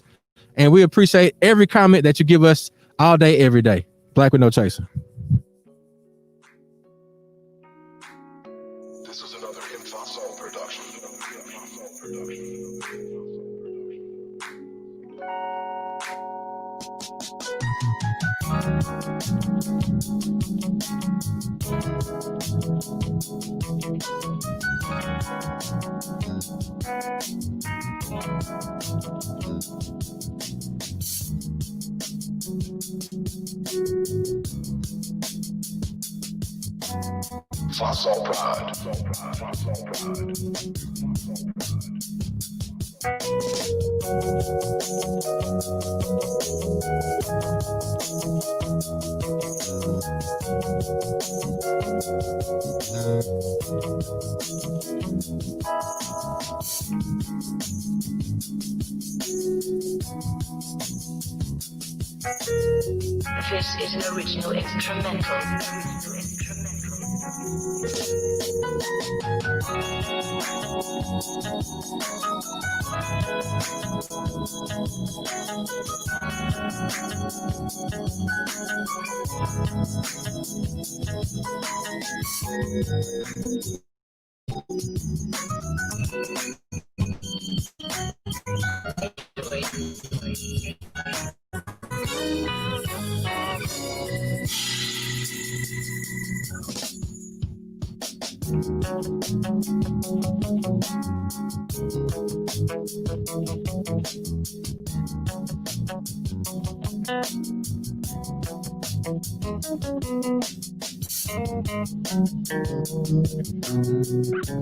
and we appreciate every comment that you give us all day, every day. Black with No Chaser. This is another Infosol production. Fossil Pride. This is an original instrumental.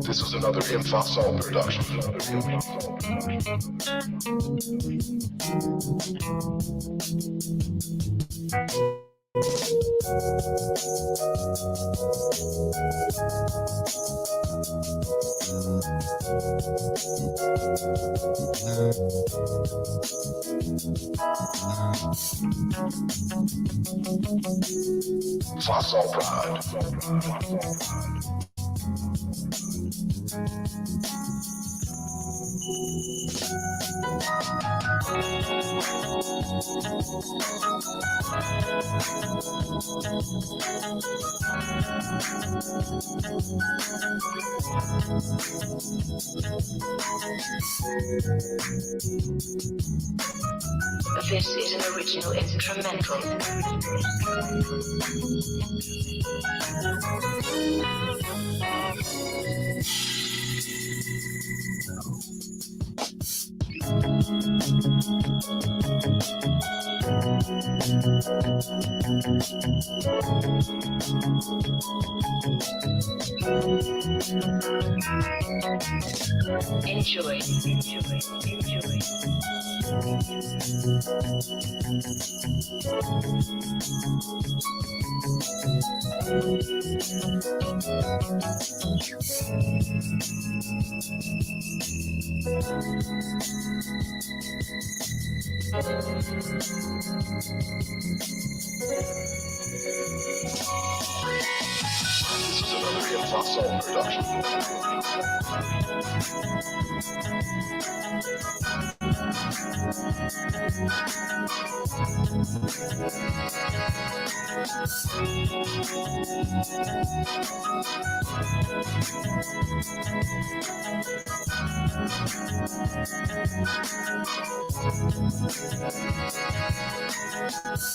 This is another Infosol production. Fossil Pride. This is an original instrumental. Enjoy. This is another Hip Hop Soul production.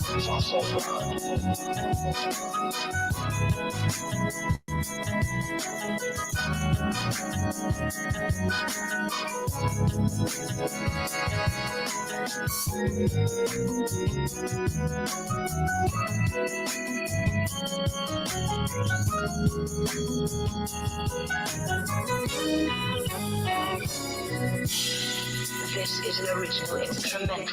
Hip Hop Soul production. This is an original instrumental.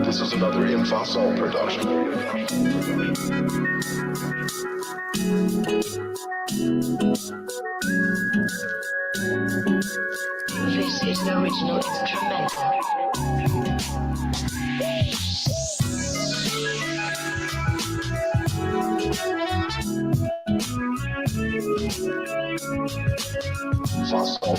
This is another Hip Hop Soul production. This is the original instrumental. Hip Hop Soul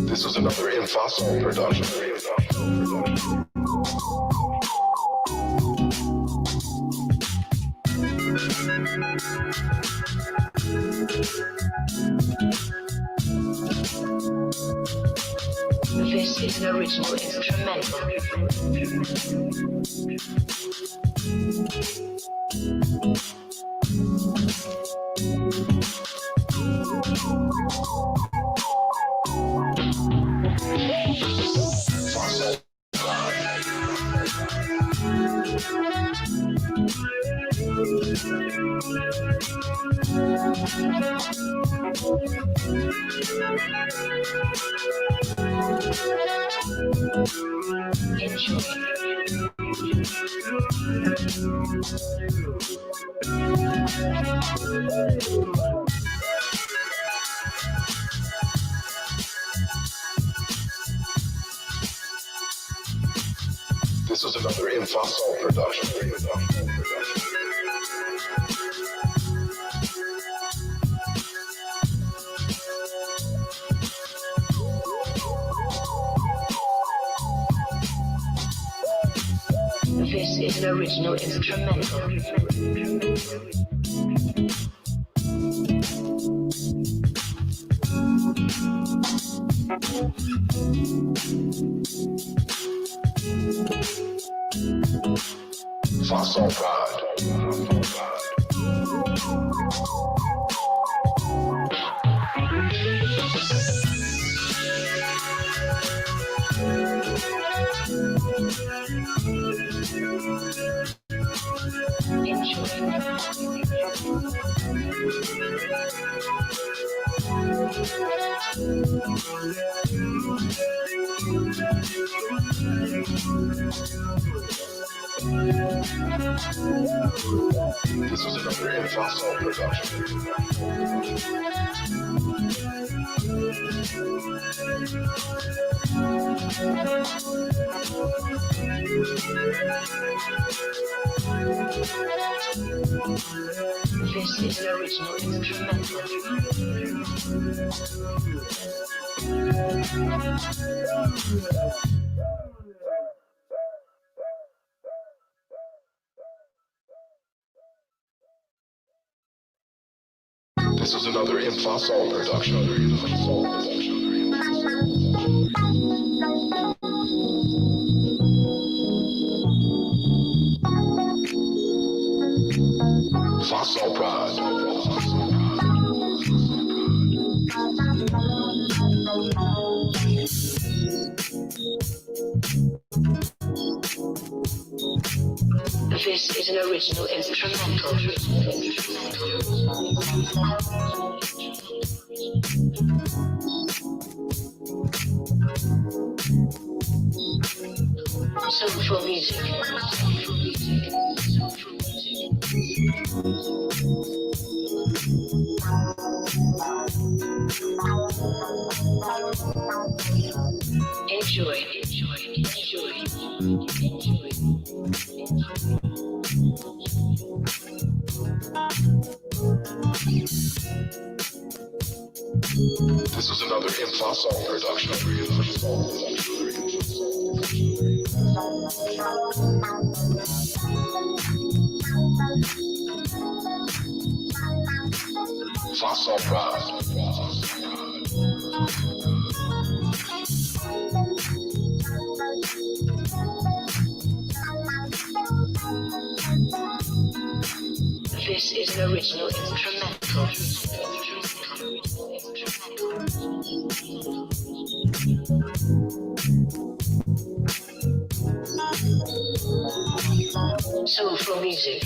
This is another Hip Hop Soul production. This is an original instrumental. This is another Hip Hop Soul production. This is an original instrumental. Hip Hop Soul Pride. Enjoy. This is another Infosol production. This is an original instrumental. This is another Infosol production. Fossil Pride. This is an original instrumental. Soulful music. Enjoy. This is another Infosol production. Fossil Pride. This is an original instrumental. Soulful music.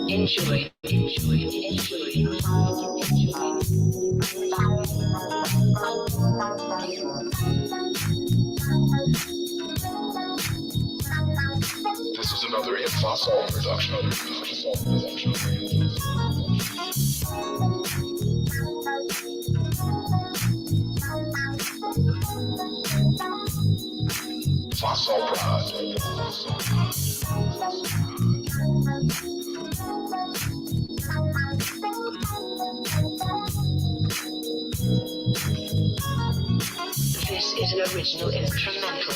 Enjoy. This is another Infosol production. Fossil Pride. This is an original instrumental.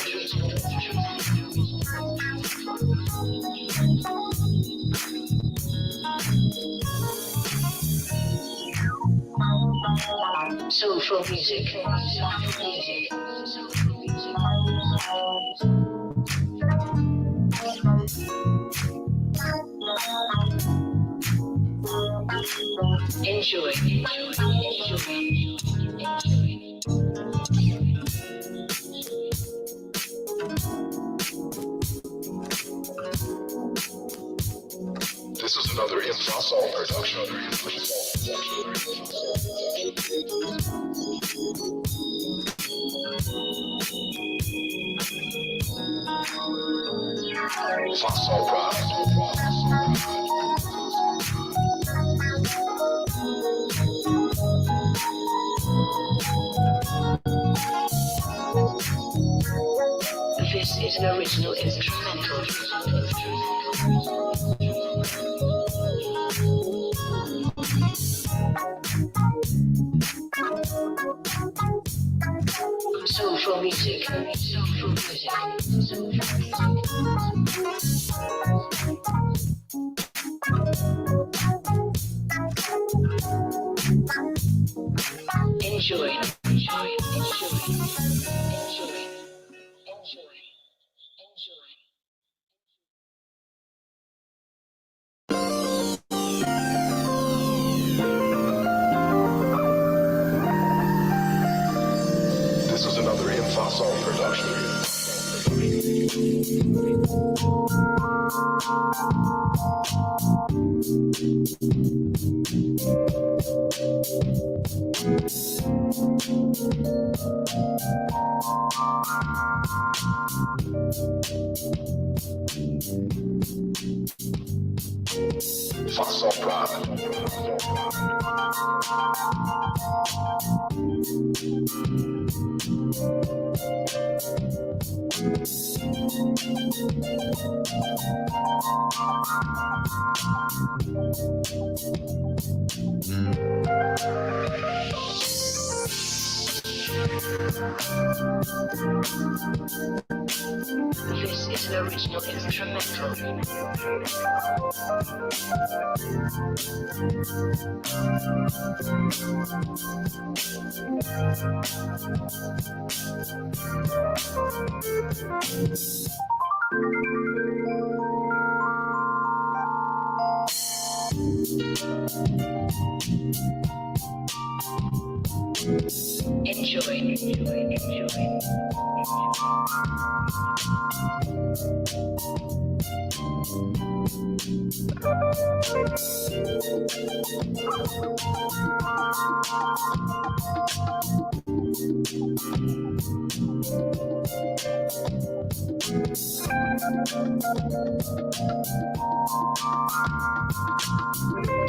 Soulful music. Enjoy. This is another Infosol production. Fossil Pride. This is an original instrumental. Soulful music. Enjoy. This is another Infosol production. Fossil Pride. This is an original instrumental. Enjoy.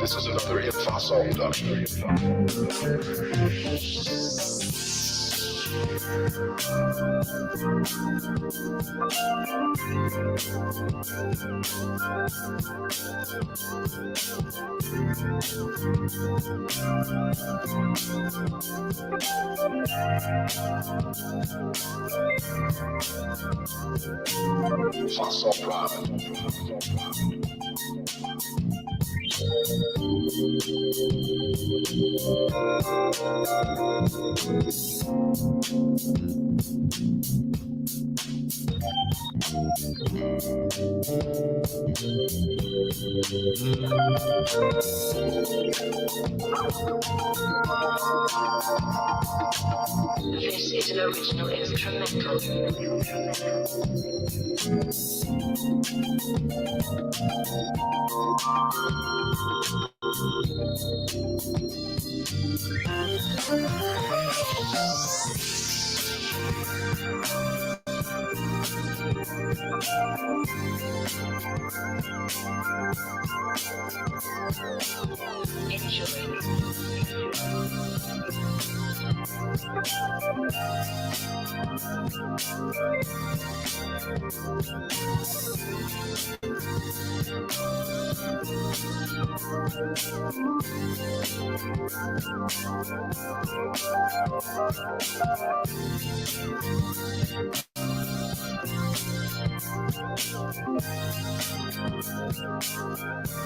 This is another Hip Fossil production. Fossil Pride. This is an original instrumental.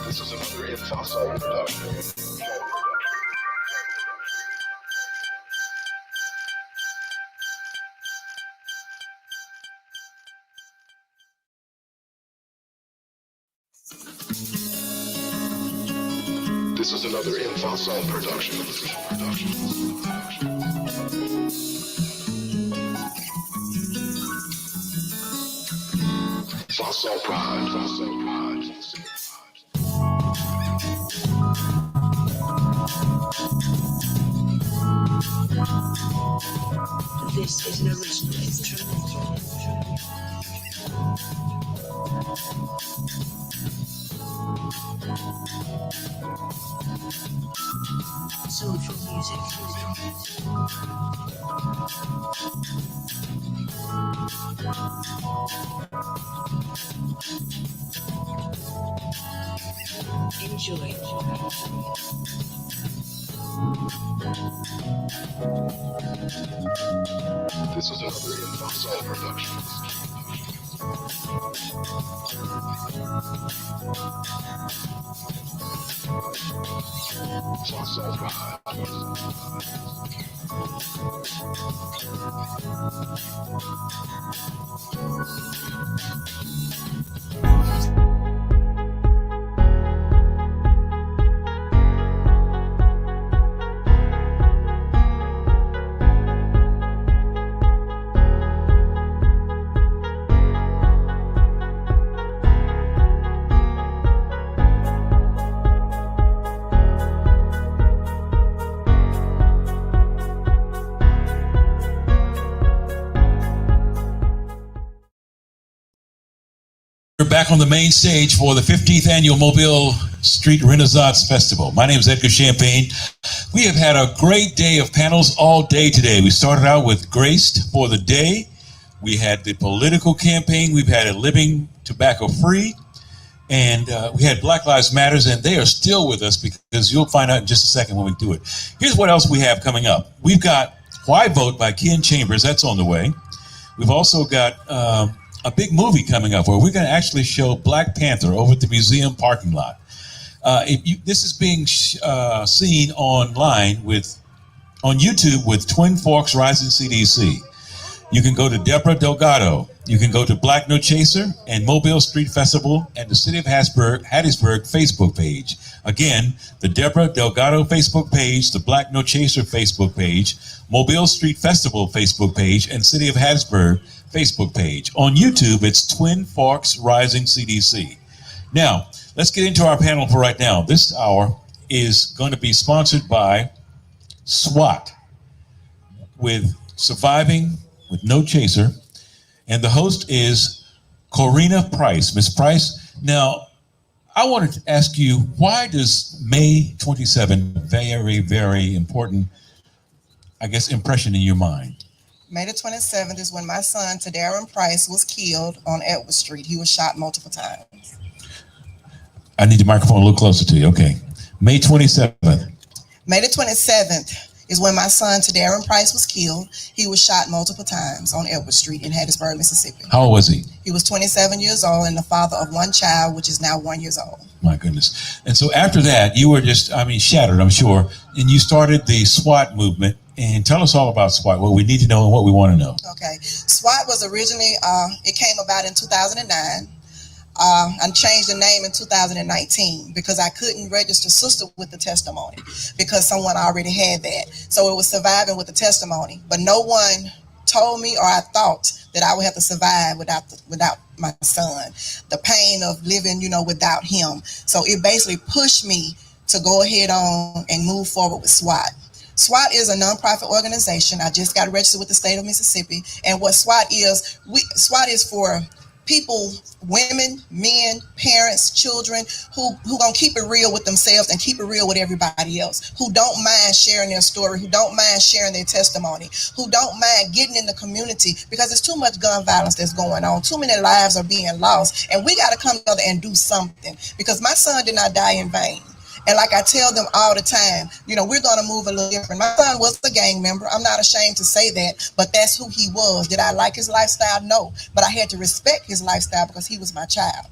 This is another Hip Fossil production. This is another Hip Fossil production. Fossil Pride. Fossil Pride. This is an original instrumental. Soulful music. Enjoy. This is another Hip Fossil production. Fossil Pride. back on the main stage for the 15th annual Mobile Street Renaissance Festival. My name is Edgar Champagne. We have had a great day of panels all day today. We started out with Graced for the Day. We had the political campaign. We've had a Living Tobacco Free. And we had Black Lives Matters, and they are still with us because you'll find out in just a second when we do it. Here's what else we have coming up. We've got Why Vote by Ken Chambers. That's on the way. We've also got a big movie coming up where we're going to actually show Black Panther over at the museum parking lot. This is being seen online on YouTube with Twin Forks Rising CDC. You can go to Deborah Delgado. You can go to Black No Chaser and Mobile Street Festival and the City of Hattiesburg Facebook page. Again, the Deborah Delgado Facebook page, the Black No Chaser Facebook page, Mobile Street Festival Facebook page, and City of Hattiesburg Facebook page. On YouTube, it's Twin Forks Rising CDC. Now, let's get into our panel for right now. This hour is going to be sponsored by SWAT with Surviving with No Chaser. And the host is Corina Price. Miss Price, now, I wanted to ask you, why does May 27 very, very important, I guess, impression in your mind? May the 27th is when my son, Tadarin Price, was killed on Edward Street. He was shot multiple times. I need the microphone a little closer to you. Okay. May 27th. May the 27th is when my son, Tadarin Price, was killed. He was shot multiple times on Edward Street in Hattiesburg, Mississippi. How old was he? He was 27 years old and the father of one child, which is now 1 year old. My goodness. And so after that, you were just, shattered, I'm sure. And you started the SWAT movement. And tell us all about SWAT, what we need to know and what we want to know. Okay. SWAT was originally, it came about in 2009. I changed the name in 2019 because I couldn't register sister with the testimony because someone already had that. So it was Surviving with the Testimony. But no one told me or I thought that I would have to survive without my son. The pain of living, without him. So it basically pushed me to go ahead on and move forward with SWAT. SWAT is a nonprofit organization. I just got registered with the state of Mississippi. And what SWAT is, SWAT is for people, women, men, parents, children who gonna keep it real with themselves and keep it real with everybody else, who don't mind sharing their story, who don't mind sharing their testimony, who don't mind getting in the community because there's too much gun violence that's going on. Too many lives are being lost, and we got to come together and do something because my son did not die in vain. And like I tell them all the time, we're going to move a little different. My son was a gang member. I'm not ashamed to say that, but that's who he was. Did I like his lifestyle? No, but I had to respect his lifestyle because he was my child.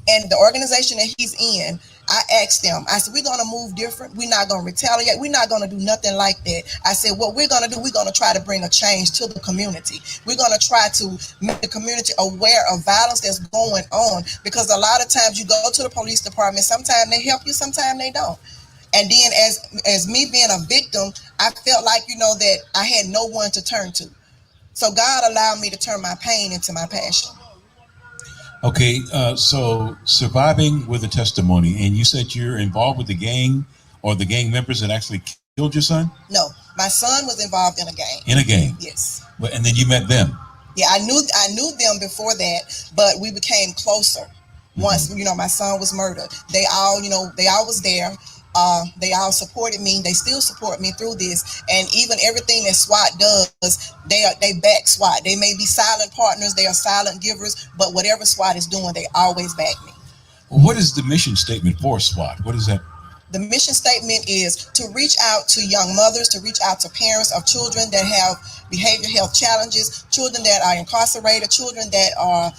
And the organization that he's in, I asked them, I said, we're going to move different. We're not going to retaliate. We're not going to do nothing like that. I said, what we're going to do, we're going to try to bring a change to the community. We're going to try to make the community aware of violence that's going on because a lot of times you go to the police department, sometimes they help you, sometimes they don't. And then as me being a victim, I felt like, that I had no one to turn to. So God allowed me to turn my pain into my passion. Okay, so Surviving with a Testimony, and you said you're involved with the gang or the gang members that actually killed your son? No, my son was involved in a gang. In a gang? Yes. And then you met them? Yeah, I knew them before that, but we became closer once, my son was murdered. They all was there. They all supported me. They still support me through this. And even everything that SWAT does, they back SWAT. They may be silent partners. They are silent givers. But whatever SWAT is doing, they always back me. What is the mission statement for SWAT? What is that? The mission statement is to reach out to young mothers, to reach out to parents of children that have behavioral health challenges, children that are incarcerated, children that are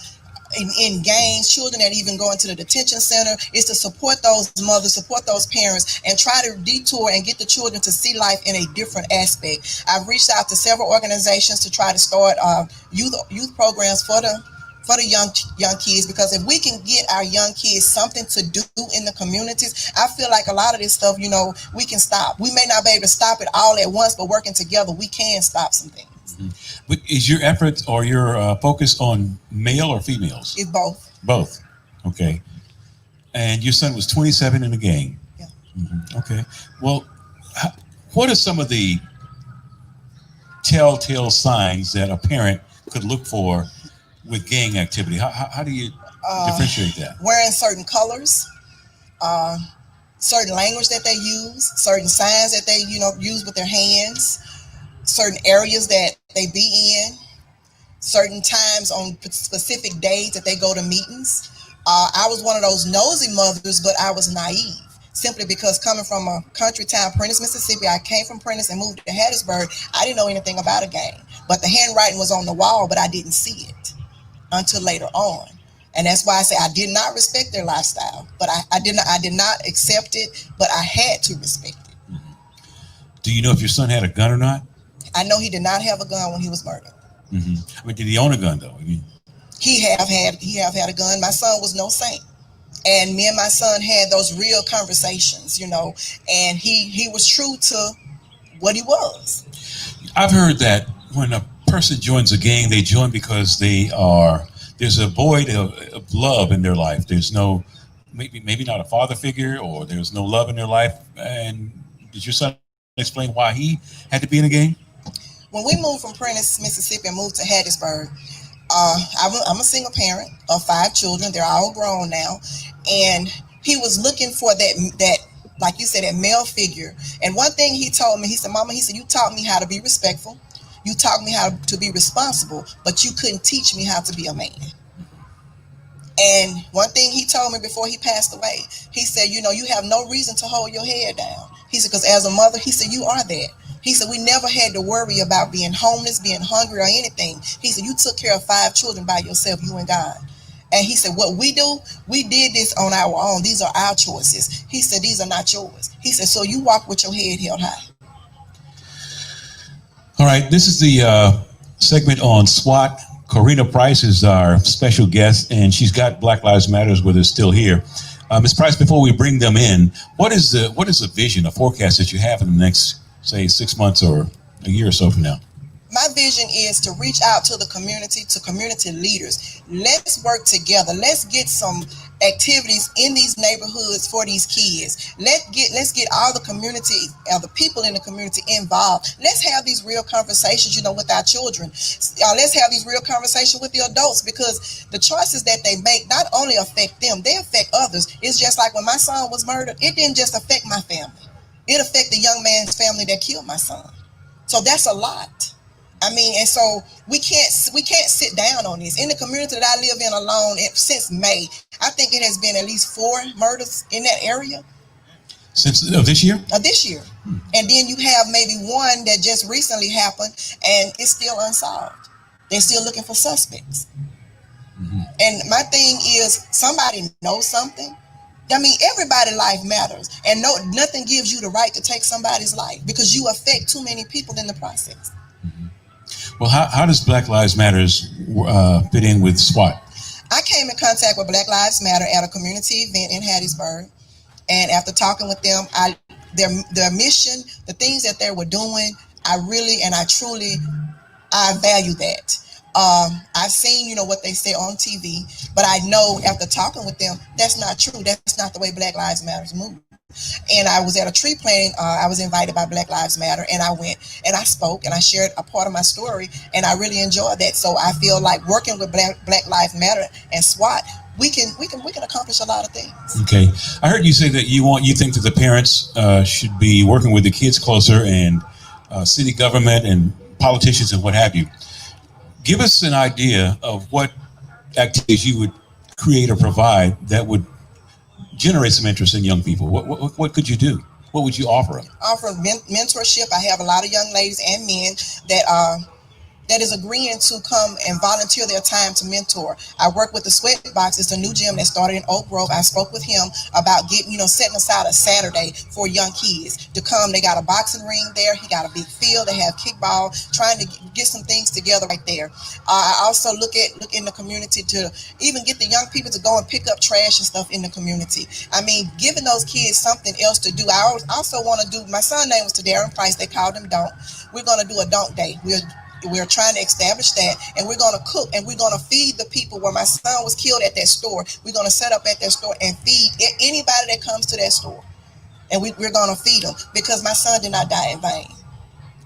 in gangs, children that even go into the detention center, is to support those mothers, support those parents, and try to detour and get the children to see life in a different aspect. I've reached out to several organizations to try to start youth programs for the young kids, because if we can get our young kids something to do in the communities, I feel like a lot of this stuff, we can stop. We may not be able to stop it all at once, but working together, we can stop some things. Mm-hmm. Is your effort or your focus on male or females? It's both. Both. Okay. And your son was 27 in the gang. Yeah. Mm-hmm. Okay. Well, what are some of the telltale signs that a parent could look for with gang activity? How do you Differentiate that. wearing certain colors, certain language that they use, certain signs that they use with their hands, certain areas that they be in, certain times on specific days that they go to meetings. I was one of those nosy mothers, but I was naive. Simply because coming from a country town, Prentice, Mississippi, I came from Prentice and moved to Hattiesburg. I didn't know anything about a game, but the handwriting was on the wall, but I didn't see it until later on. And that's why I say I did not respect their lifestyle, but I did not accept it, but I had to respect it. Do you know if your son had a gun or not? I know he did not have a gun when he was murdered. I mean, did he own a gun though? I mean, He have had a gun. My son was no saint. And me and my son had those real conversations, and he was true to what he was. I've heard that when a person joins a gang, they join because there's a void of love in their life. There's no, maybe not a father figure, or there's no love in their life. And did your son explain why he had to be in a gang? When we moved from Prentice, Mississippi, and moved to Hattiesburg, I'm a single parent of 5 children. They're all grown now. And he was looking for that, like you said, that male figure. And one thing he told me, he said, Mama, you taught me how to be respectful. You taught me how to be responsible, but you couldn't teach me how to be a man. And one thing he told me before he passed away, he said, you have no reason to hold your head down. He said, because as a mother, he said, you are that. He said, we never had to worry about being homeless, being hungry, or anything. He said, you took care of 5 children by yourself, you and God. And he said, what we do, we did this on our own. These are our choices. He said, these are not yours. He said, so you walk with your head held high. All right, this is the segment on SWAT. Corina Price is our special guest, and she's got Black Lives Matters with us still here. Ms. Price, before we bring them in, what is the vision, a forecast that you have in the next, say, 6 months or a year or so from now? My vision is to reach out to the community, to community leaders. Let's work together. Let's get some activities in these neighborhoods for these kids. Let's get all the community, the people in the community involved. Let's have these real conversations, with our children. Let's have these real conversations with the adults, because the choices that they make not only affect them, they affect others. It's just like when my son was murdered, it didn't just affect my family. It affected the young man's family that killed my son. So that's a lot. And so we can't sit down on this. In the community that I live in alone, since May, I think it has been at least 4 murders in that area. Since this year? This year. And then you have maybe one that just recently happened, and it's still unsolved. They're still looking for suspects. And my thing is, somebody knows something. Everybody's life matters, and nothing gives you the right to take somebody's life, because you affect too many people in the process. Well, how does Black Lives Matters fit in with SWAT? I came in contact with Black Lives Matter at a community event in Hattiesburg, and after talking with them, their mission, the things that they were doing, I truly value that. I've seen, what they say on TV, but I know after talking with them, that's not true. That's not the way Black Lives Matter move. And I was at a tree planting. I was invited by Black Lives Matter, and I went and I spoke and I shared a part of my story, and I really enjoyed that. So I feel like working with Black Lives Matter and SWAT, we can accomplish a lot of things. Okay, I heard you say that you think that the parents should be working with the kids closer, and city government and politicians and what have you. Give us an idea of what activities you would create or provide that would generate some interest in young people. What could you do? What would you offer them? Offer mentorship. I have a lot of young ladies and men that is agreeing to come and volunteer their time to mentor. I work with the Sweatbox. It's a new gym that started in Oak Grove. I spoke with him about setting aside a Saturday for young kids to come. They got a boxing ring there. He got a big field. They have kickball, trying to get some things together right there. I also look in the community to even get the young people to go and pick up trash and stuff in the community. Giving those kids something else to do. I also want to do, my son's name was Darren Price. They called him Don't. We're going to do a Don't Day. We're trying to establish that, and we're going to cook, and we're going to feed the people. Where my son was killed at that store, we're going to set up at that store and feed anybody that comes to that store, and we're going to feed them, because my son did not die in vain.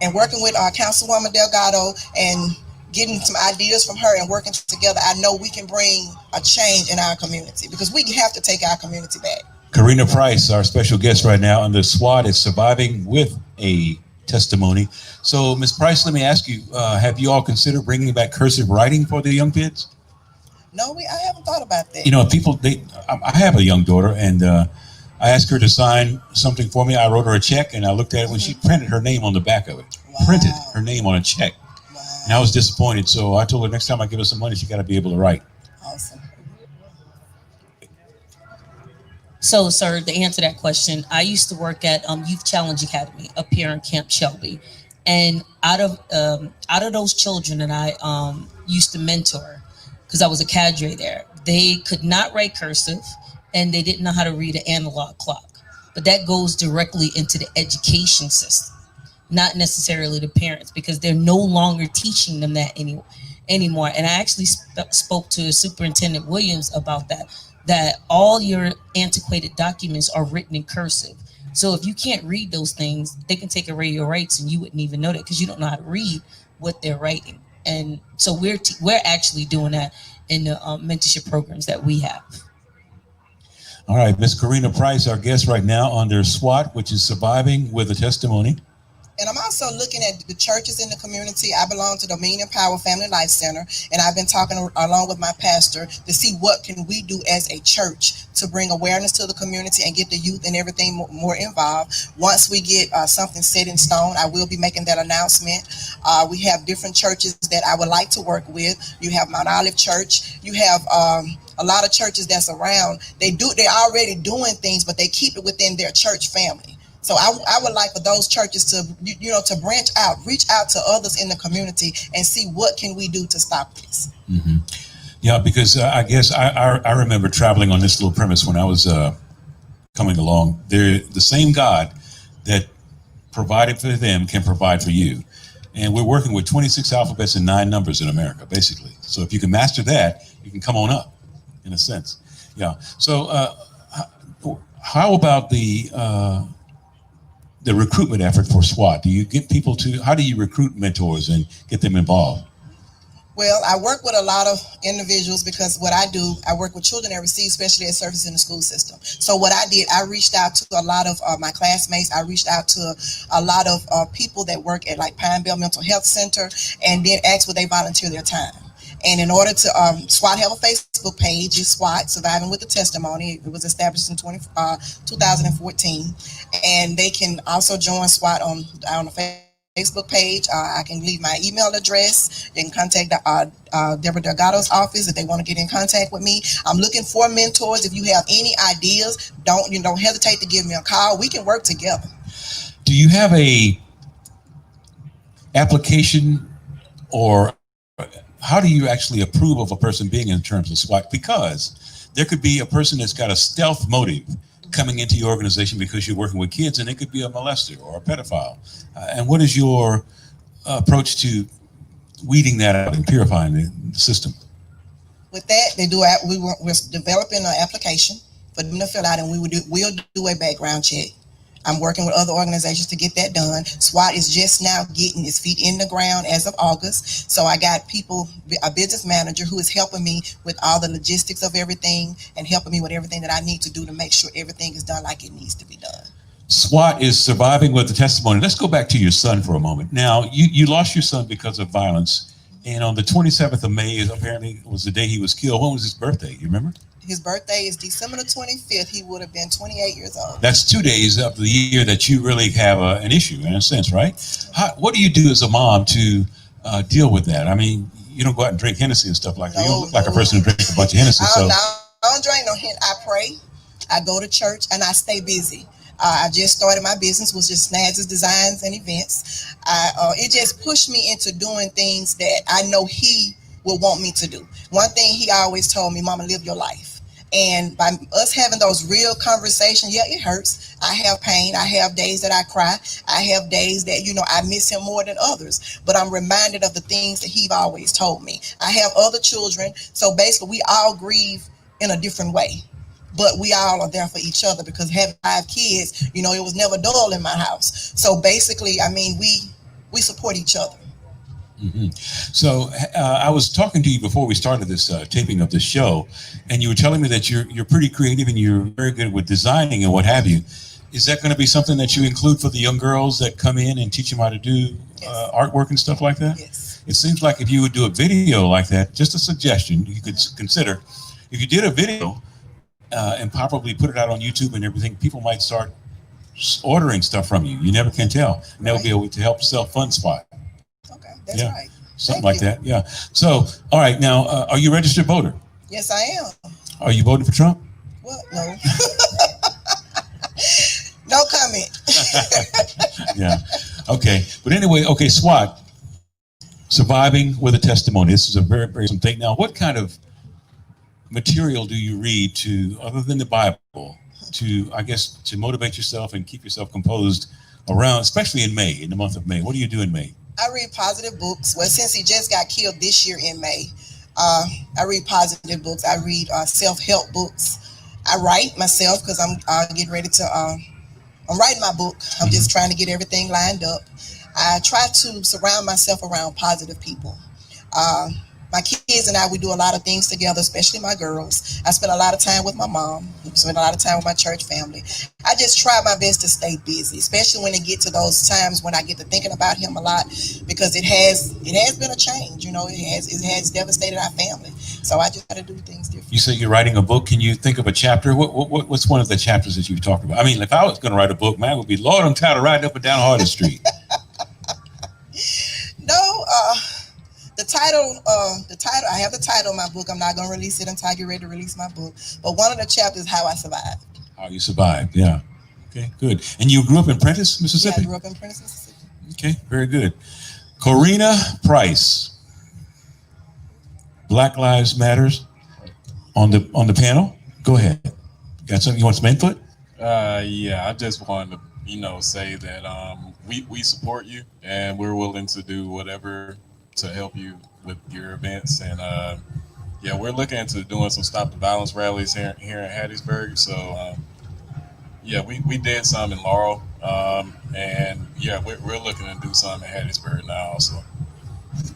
And working with our Councilwoman Delgado and getting some ideas from her and working together, I know we can bring a change in our community because we have to take our community back. Karina Price, our special guest right now under SWAT, is surviving with a testimony. So, Ms. Price, let me ask you, have you all considered bringing back cursive writing for the young kids? No, I haven't thought about that. You know, I have a young daughter, and I asked her to sign something for me. I wrote her a check, and I looked at it when she printed her name on the back of it. Wow. Printed her name on a check. Wow. And I was disappointed. So I told her next time I give her some money, she got to be able to write. Awesome. So, sir, to answer that question, I used to work at Youth Challenge Academy up here in Camp Shelby, and out of those children that I used to mentor, because I was a cadre there, they could not write cursive, and they didn't know how to read an analog clock. But that goes directly into the education system, not necessarily the parents, because they're no longer teaching them that anymore. And I actually spoke to Superintendent Williams about that all your antiquated documents are written in cursive. So if you can't read those things, they can take away your rights and you wouldn't even know that because you don't know how to read what they're writing. And so we're actually doing that in the mentorship programs that we have. All right, Miss Karina Price, our guest right now under SWAT, which is surviving with a testimony. And I'm also looking at the churches in the community. I belong to Dominion Power Family Life Center, and I've been talking along with my pastor to see what can we do as a church to bring awareness to the community and get the youth and everything more involved. Once we get something set in stone, I will be making that announcement. We have different churches that I would like to work with. You have Mount Olive Church. You have a lot of churches that's around. They're already doing things, but they keep it within their church family. So I would like for those churches to, to branch out, reach out to others in the community and see what can we do to stop this. Mm-hmm. Yeah, because I guess I remember traveling on this little premise when I was coming along. They're the same God that provided for them can provide for you. And we're working with 26 alphabets and 9 numbers in America, basically. So if you can master that, you can come on up, in a sense. Yeah. So how about the recruitment effort for SWAT? Do you get people how do you recruit mentors and get them involved? Well, I work with a lot of individuals because what I do, I work with children that receive special ed services in the school system. So what I did, I reached out to a lot of my classmates. I reached out to a lot of people that work at like Pine Bell Mental Health Center and then asked would they volunteer their time. And in order to, SWAT have a Facebook page, is SWAT, Surviving with a Testimony. It was established in 2014. And they can also join SWAT on the Facebook page. I can leave my email address. They can contact Deborah Delgado's office if they want to get in contact with me. I'm looking for mentors. If you have any ideas, don't hesitate to give me a call. We can work together. Do you have a application, or how do you actually approve of a person being in terms of SWAT? Because there could be a person that's got a stealth motive coming into your organization because you're working with kids, and it could be a molester or a pedophile. And what is your approach to weeding that out and purifying the system? With that, we're developing an application for them to fill out, and we'll do a background check. I'm working with other organizations to get that done. SWAT is just now getting its feet in the ground as of August. So I got a business manager who is helping me with all the logistics of everything and helping me with everything that I need to do to make sure everything is done like it needs to be done. SWAT is Surviving with the Testimony. Let's go back to your son for a moment. Now, you lost your son because of violence, and on the 27th of May apparently was the day he was killed. When was his birthday? You remember? His birthday is December the 25th. He would have been 28 years old. That's 2 days of the year that you really have an issue, in a sense, right? What do you do as a mom to deal with that? I mean, you don't go out and drink Hennessy and stuff like that. You don't look like a person who drinks a bunch of Hennessy. I don't drink no Hennessy. I pray, I go to church, and I stay busy. I just started my business, which is Snaz's Designs and Events. It just pushed me into doing things that I know he will want me to do. One thing he always told me, Mama, live your life. And by us having those real conversations, yeah, it hurts. I have pain. I have days that I cry. I have days that, I miss him more than others. But I'm reminded of the things that he always told me. I have other children. So basically, we all grieve in a different way. But we all are there for each other because having 5 kids, it was never dull in my house. So basically, I mean, we support each other. So I was talking to you before we started this taping of this show, and you were telling me that you're pretty creative and you're very good with designing and what have you. Is that going to be something that you include for the young girls that come in and teach them how to do artwork and stuff like that? Yes. It seems like if you would do a video like that, just a suggestion you could consider, if you did a video and probably put it out on YouTube and everything, people might start ordering stuff from you. You never can tell. And that would be a way to help sell Fun Spot. Okay, that's right. Something Thank like you. that. Yeah. So, all right. Now, are you a registered voter? Yes, I am. Are you voting for Trump? What? No. No comment. Yeah. Okay. But anyway, okay, SWAT, surviving with a testimony. This is a very, very thing. Now, what kind of material do you read to, other than the Bible, to, I guess, to motivate yourself and keep yourself composed around, especially in May, in the month of May? What do you do in May? I read positive books. Well, since he just got killed this year in May, I read positive books. I read self-help books. I write myself because I'm getting ready to, I'm writing my book. I'm just trying to get everything lined up. I try to surround myself around positive people. My kids and I, we do a lot of things together, especially my girls. I spend a lot of time with my mom. I spend a lot of time with my church family. I just try my best to stay busy, especially when it gets to those times when I get to thinking about him a lot, because it has been a change. You know, it has devastated our family. So I just got to do things different. You say you're writing a book. Can you think of a chapter? What's one of the chapters that you've talked about? I mean, if I was going to write a book, man, it would be, Lord, I'm tired of riding up and down Hardin Street. No, the title, I have the title of my book. I'm not going to release it until I get ready to release my book. But one of the chapters is How I Survived. How you survived, yeah. Okay, good. And you grew up in Prentice, Mississippi? Yeah, I grew up in Prentice, Mississippi. Okay, very good. Corina Price, Black Lives Matters, on the panel. Go ahead. Got something you want some input? Yeah, I just wanted to, say that we support you and we're willing to do whatever to help you with your events. And yeah, we're looking into doing some Stop the Violence rallies here in Hattiesburg. So yeah, we did some in Laurel, and yeah, we're looking to do some in Hattiesburg now also.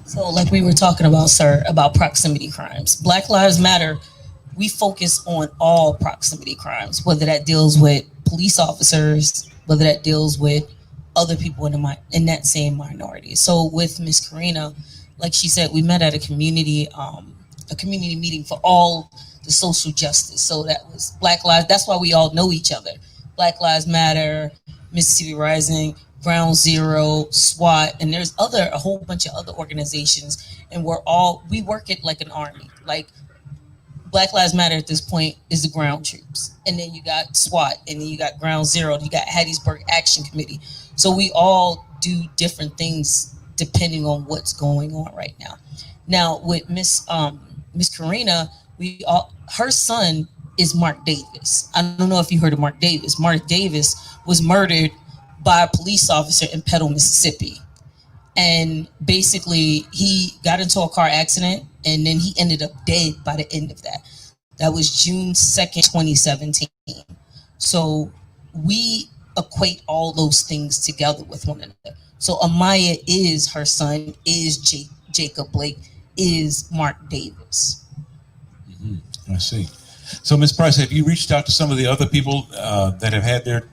So, like we were talking about, sir, about proximity crimes. Black Lives Matter, we focus on all proximity crimes, whether that deals with police officers, whether that deals with other people in that same minority. So with Miss Corina, like she said, we met at a community meeting for all the social justice. So that was Black Lives. That's why we all know each other. Black Lives Matter, Mississippi Rising, Ground Zero, SWAT, and there's a whole bunch of other organizations, and we work it like an army. Like Black Lives Matter at this point is the ground troops, and then you got SWAT, and then you got Ground Zero, you got Hattiesburg Action Committee. So we all do different things depending on what's going on right now. Now with Miss Corina, her son is Mark Davis. I don't know if you heard of Mark Davis. Mark Davis was murdered by a police officer in Petal, Mississippi. And basically he got into a car accident and then he ended up dead by the end of that. That was June 2nd, 2017. So we equate all those things together with one another. So Amaya is her son, is Jacob Blake, is Mark Davis. I see. So, Ms. Price, have you reached out to some of the other people that have had their,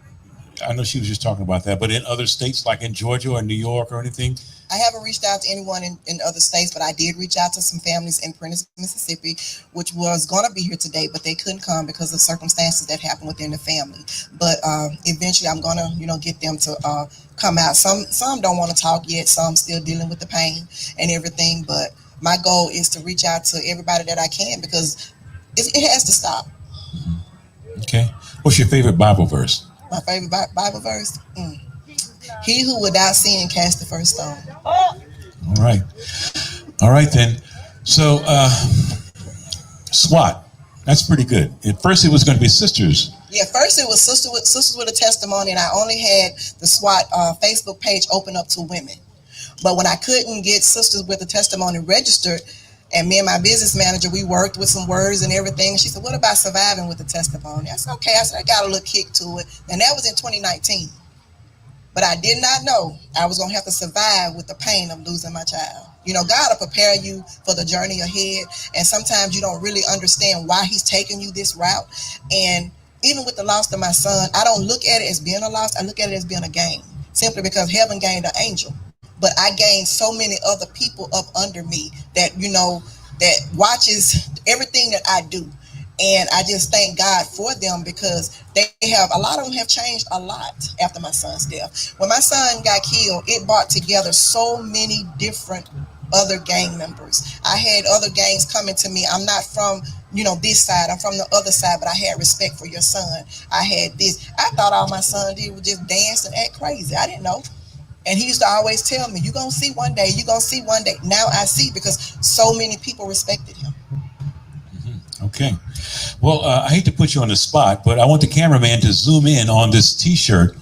I know she was just talking about that, but in other states like in Georgia or New York or anything? I haven't reached out to anyone in other states, but I did reach out to some families in Prentice, Mississippi, which was going to be here today, but they couldn't come because of circumstances that happened within the family. But eventually I'm going to, get them to come out. Some don't want to talk yet. Some still dealing with the pain and everything. But my goal is to reach out to everybody that I can because it has to stop. Okay. What's your favorite Bible verse? My favorite Bible verse? He who without sin cast the first stone. All right then. So SWAT, that's pretty good. At first it was going to be sisters. Yeah, first it was Sisters with a Testimony, and I only had the SWAT Facebook page open up to women. But when I couldn't get Sisters with a Testimony registered, and me and my business manager, we worked with some words and everything. She said, what about surviving with a testimony? I said, okay. I said, I got a little kick to it. And that was in 2019. But I did not know I was gonna have to survive with the pain of losing my child. You know, God will prepare you for the journey ahead, and sometimes you don't really understand why He's taking you this route. And even with the loss of my son, I don't look at it as being a loss. I look at it as being a gain, simply because heaven gained an angel, but I gained so many other people up under me that that watches everything that I do. And I just thank God for them, because a lot of them have changed a lot after my son's death. When my son got killed, it brought together so many different other gang members. I had other gangs coming to me. I'm not from, this side. I'm from the other side, but I had respect for your son. I had this. I thought all my son did was just dance and act crazy. I didn't know. And he used to always tell me, you're going to see one day. You're going to see one day. Now I see, because so many people respected him. Okay. Well, I hate to put you on the spot, but I want the cameraman to zoom in on this T-shirt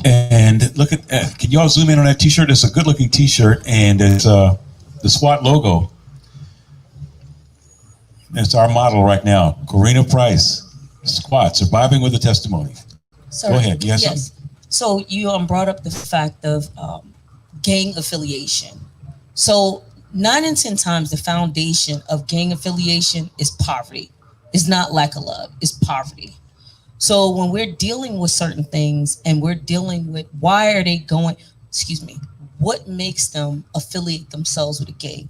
and look at. Can y'all zoom in on that T-shirt? It's a good-looking T-shirt, and it's the SWAT logo. It's our model right now, Karina Price, SWAT, surviving with a testimony. Sir, Go ahead. Yes. Yes. So you brought up the fact of gang affiliation. So 9 in 10 times the foundation of gang affiliation is poverty. It's not lack of love, it's poverty. So when we're dealing with certain things and we're dealing with why are they going, what makes them affiliate themselves with a gang?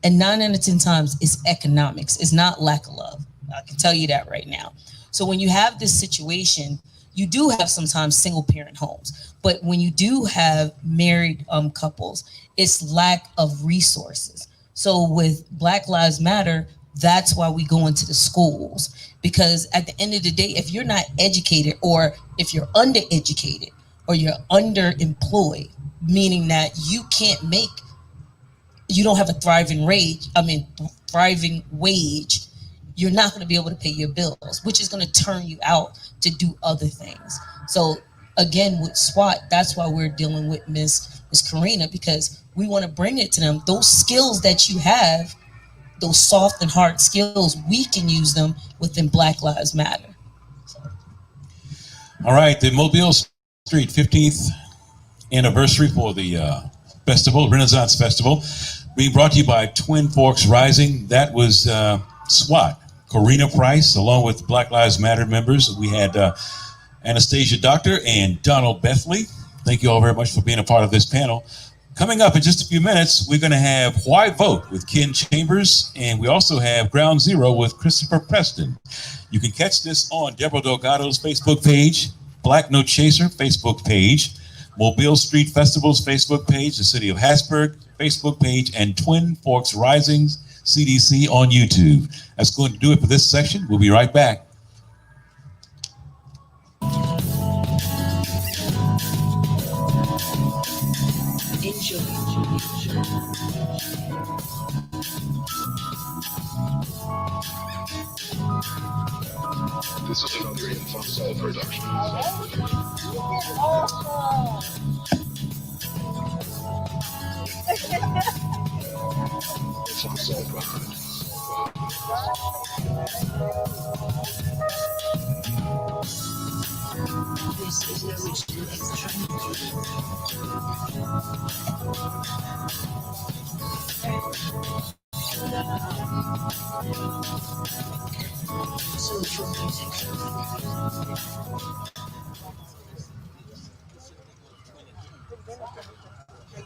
And 9 out of 10 times it's economics. It's not lack of love. I can tell you that right now. So when you have this situation, you do have sometimes single parent homes, but when you do have married couples, it's lack of resources. So with Black Lives Matter, that's why we go into the schools, because at the end of the day, if you're not educated, or if you're undereducated, or you're underemployed, meaning that you don't have a thriving wage, you're not going to be able to pay your bills, which is going to turn you out to do other things. So again, with SWAT, that's why we're dealing with Miss Karina, because we want to bring it to them. Those skills that you have, those soft and hard skills, we can use them within Black Lives Matter. All right, the Mobile Street 15th anniversary for the festival, Renaissance Festival, being brought to you by Twin Forks Rising. That was SWAT, Karina Price, along with Black Lives Matter members. We had Anastasia Doctor and Donald Bethley. Thank you all very much for being a part of this panel. Coming up in just a few minutes, we're going to have Why Vote with Ken Chambers, and we also have Ground Zero with Christopher Preston. You can catch this on Deborah Delgado's Facebook page, Black No Chaser Facebook page, Mobile Street Festival's Facebook page, the City of Hattiesburg Facebook page, and Twin Forks Rising's CDC on YouTube. That's going to do it for this section. We'll be right back. This is another Infosol production. Infosol Record. This is the original extra. Social music.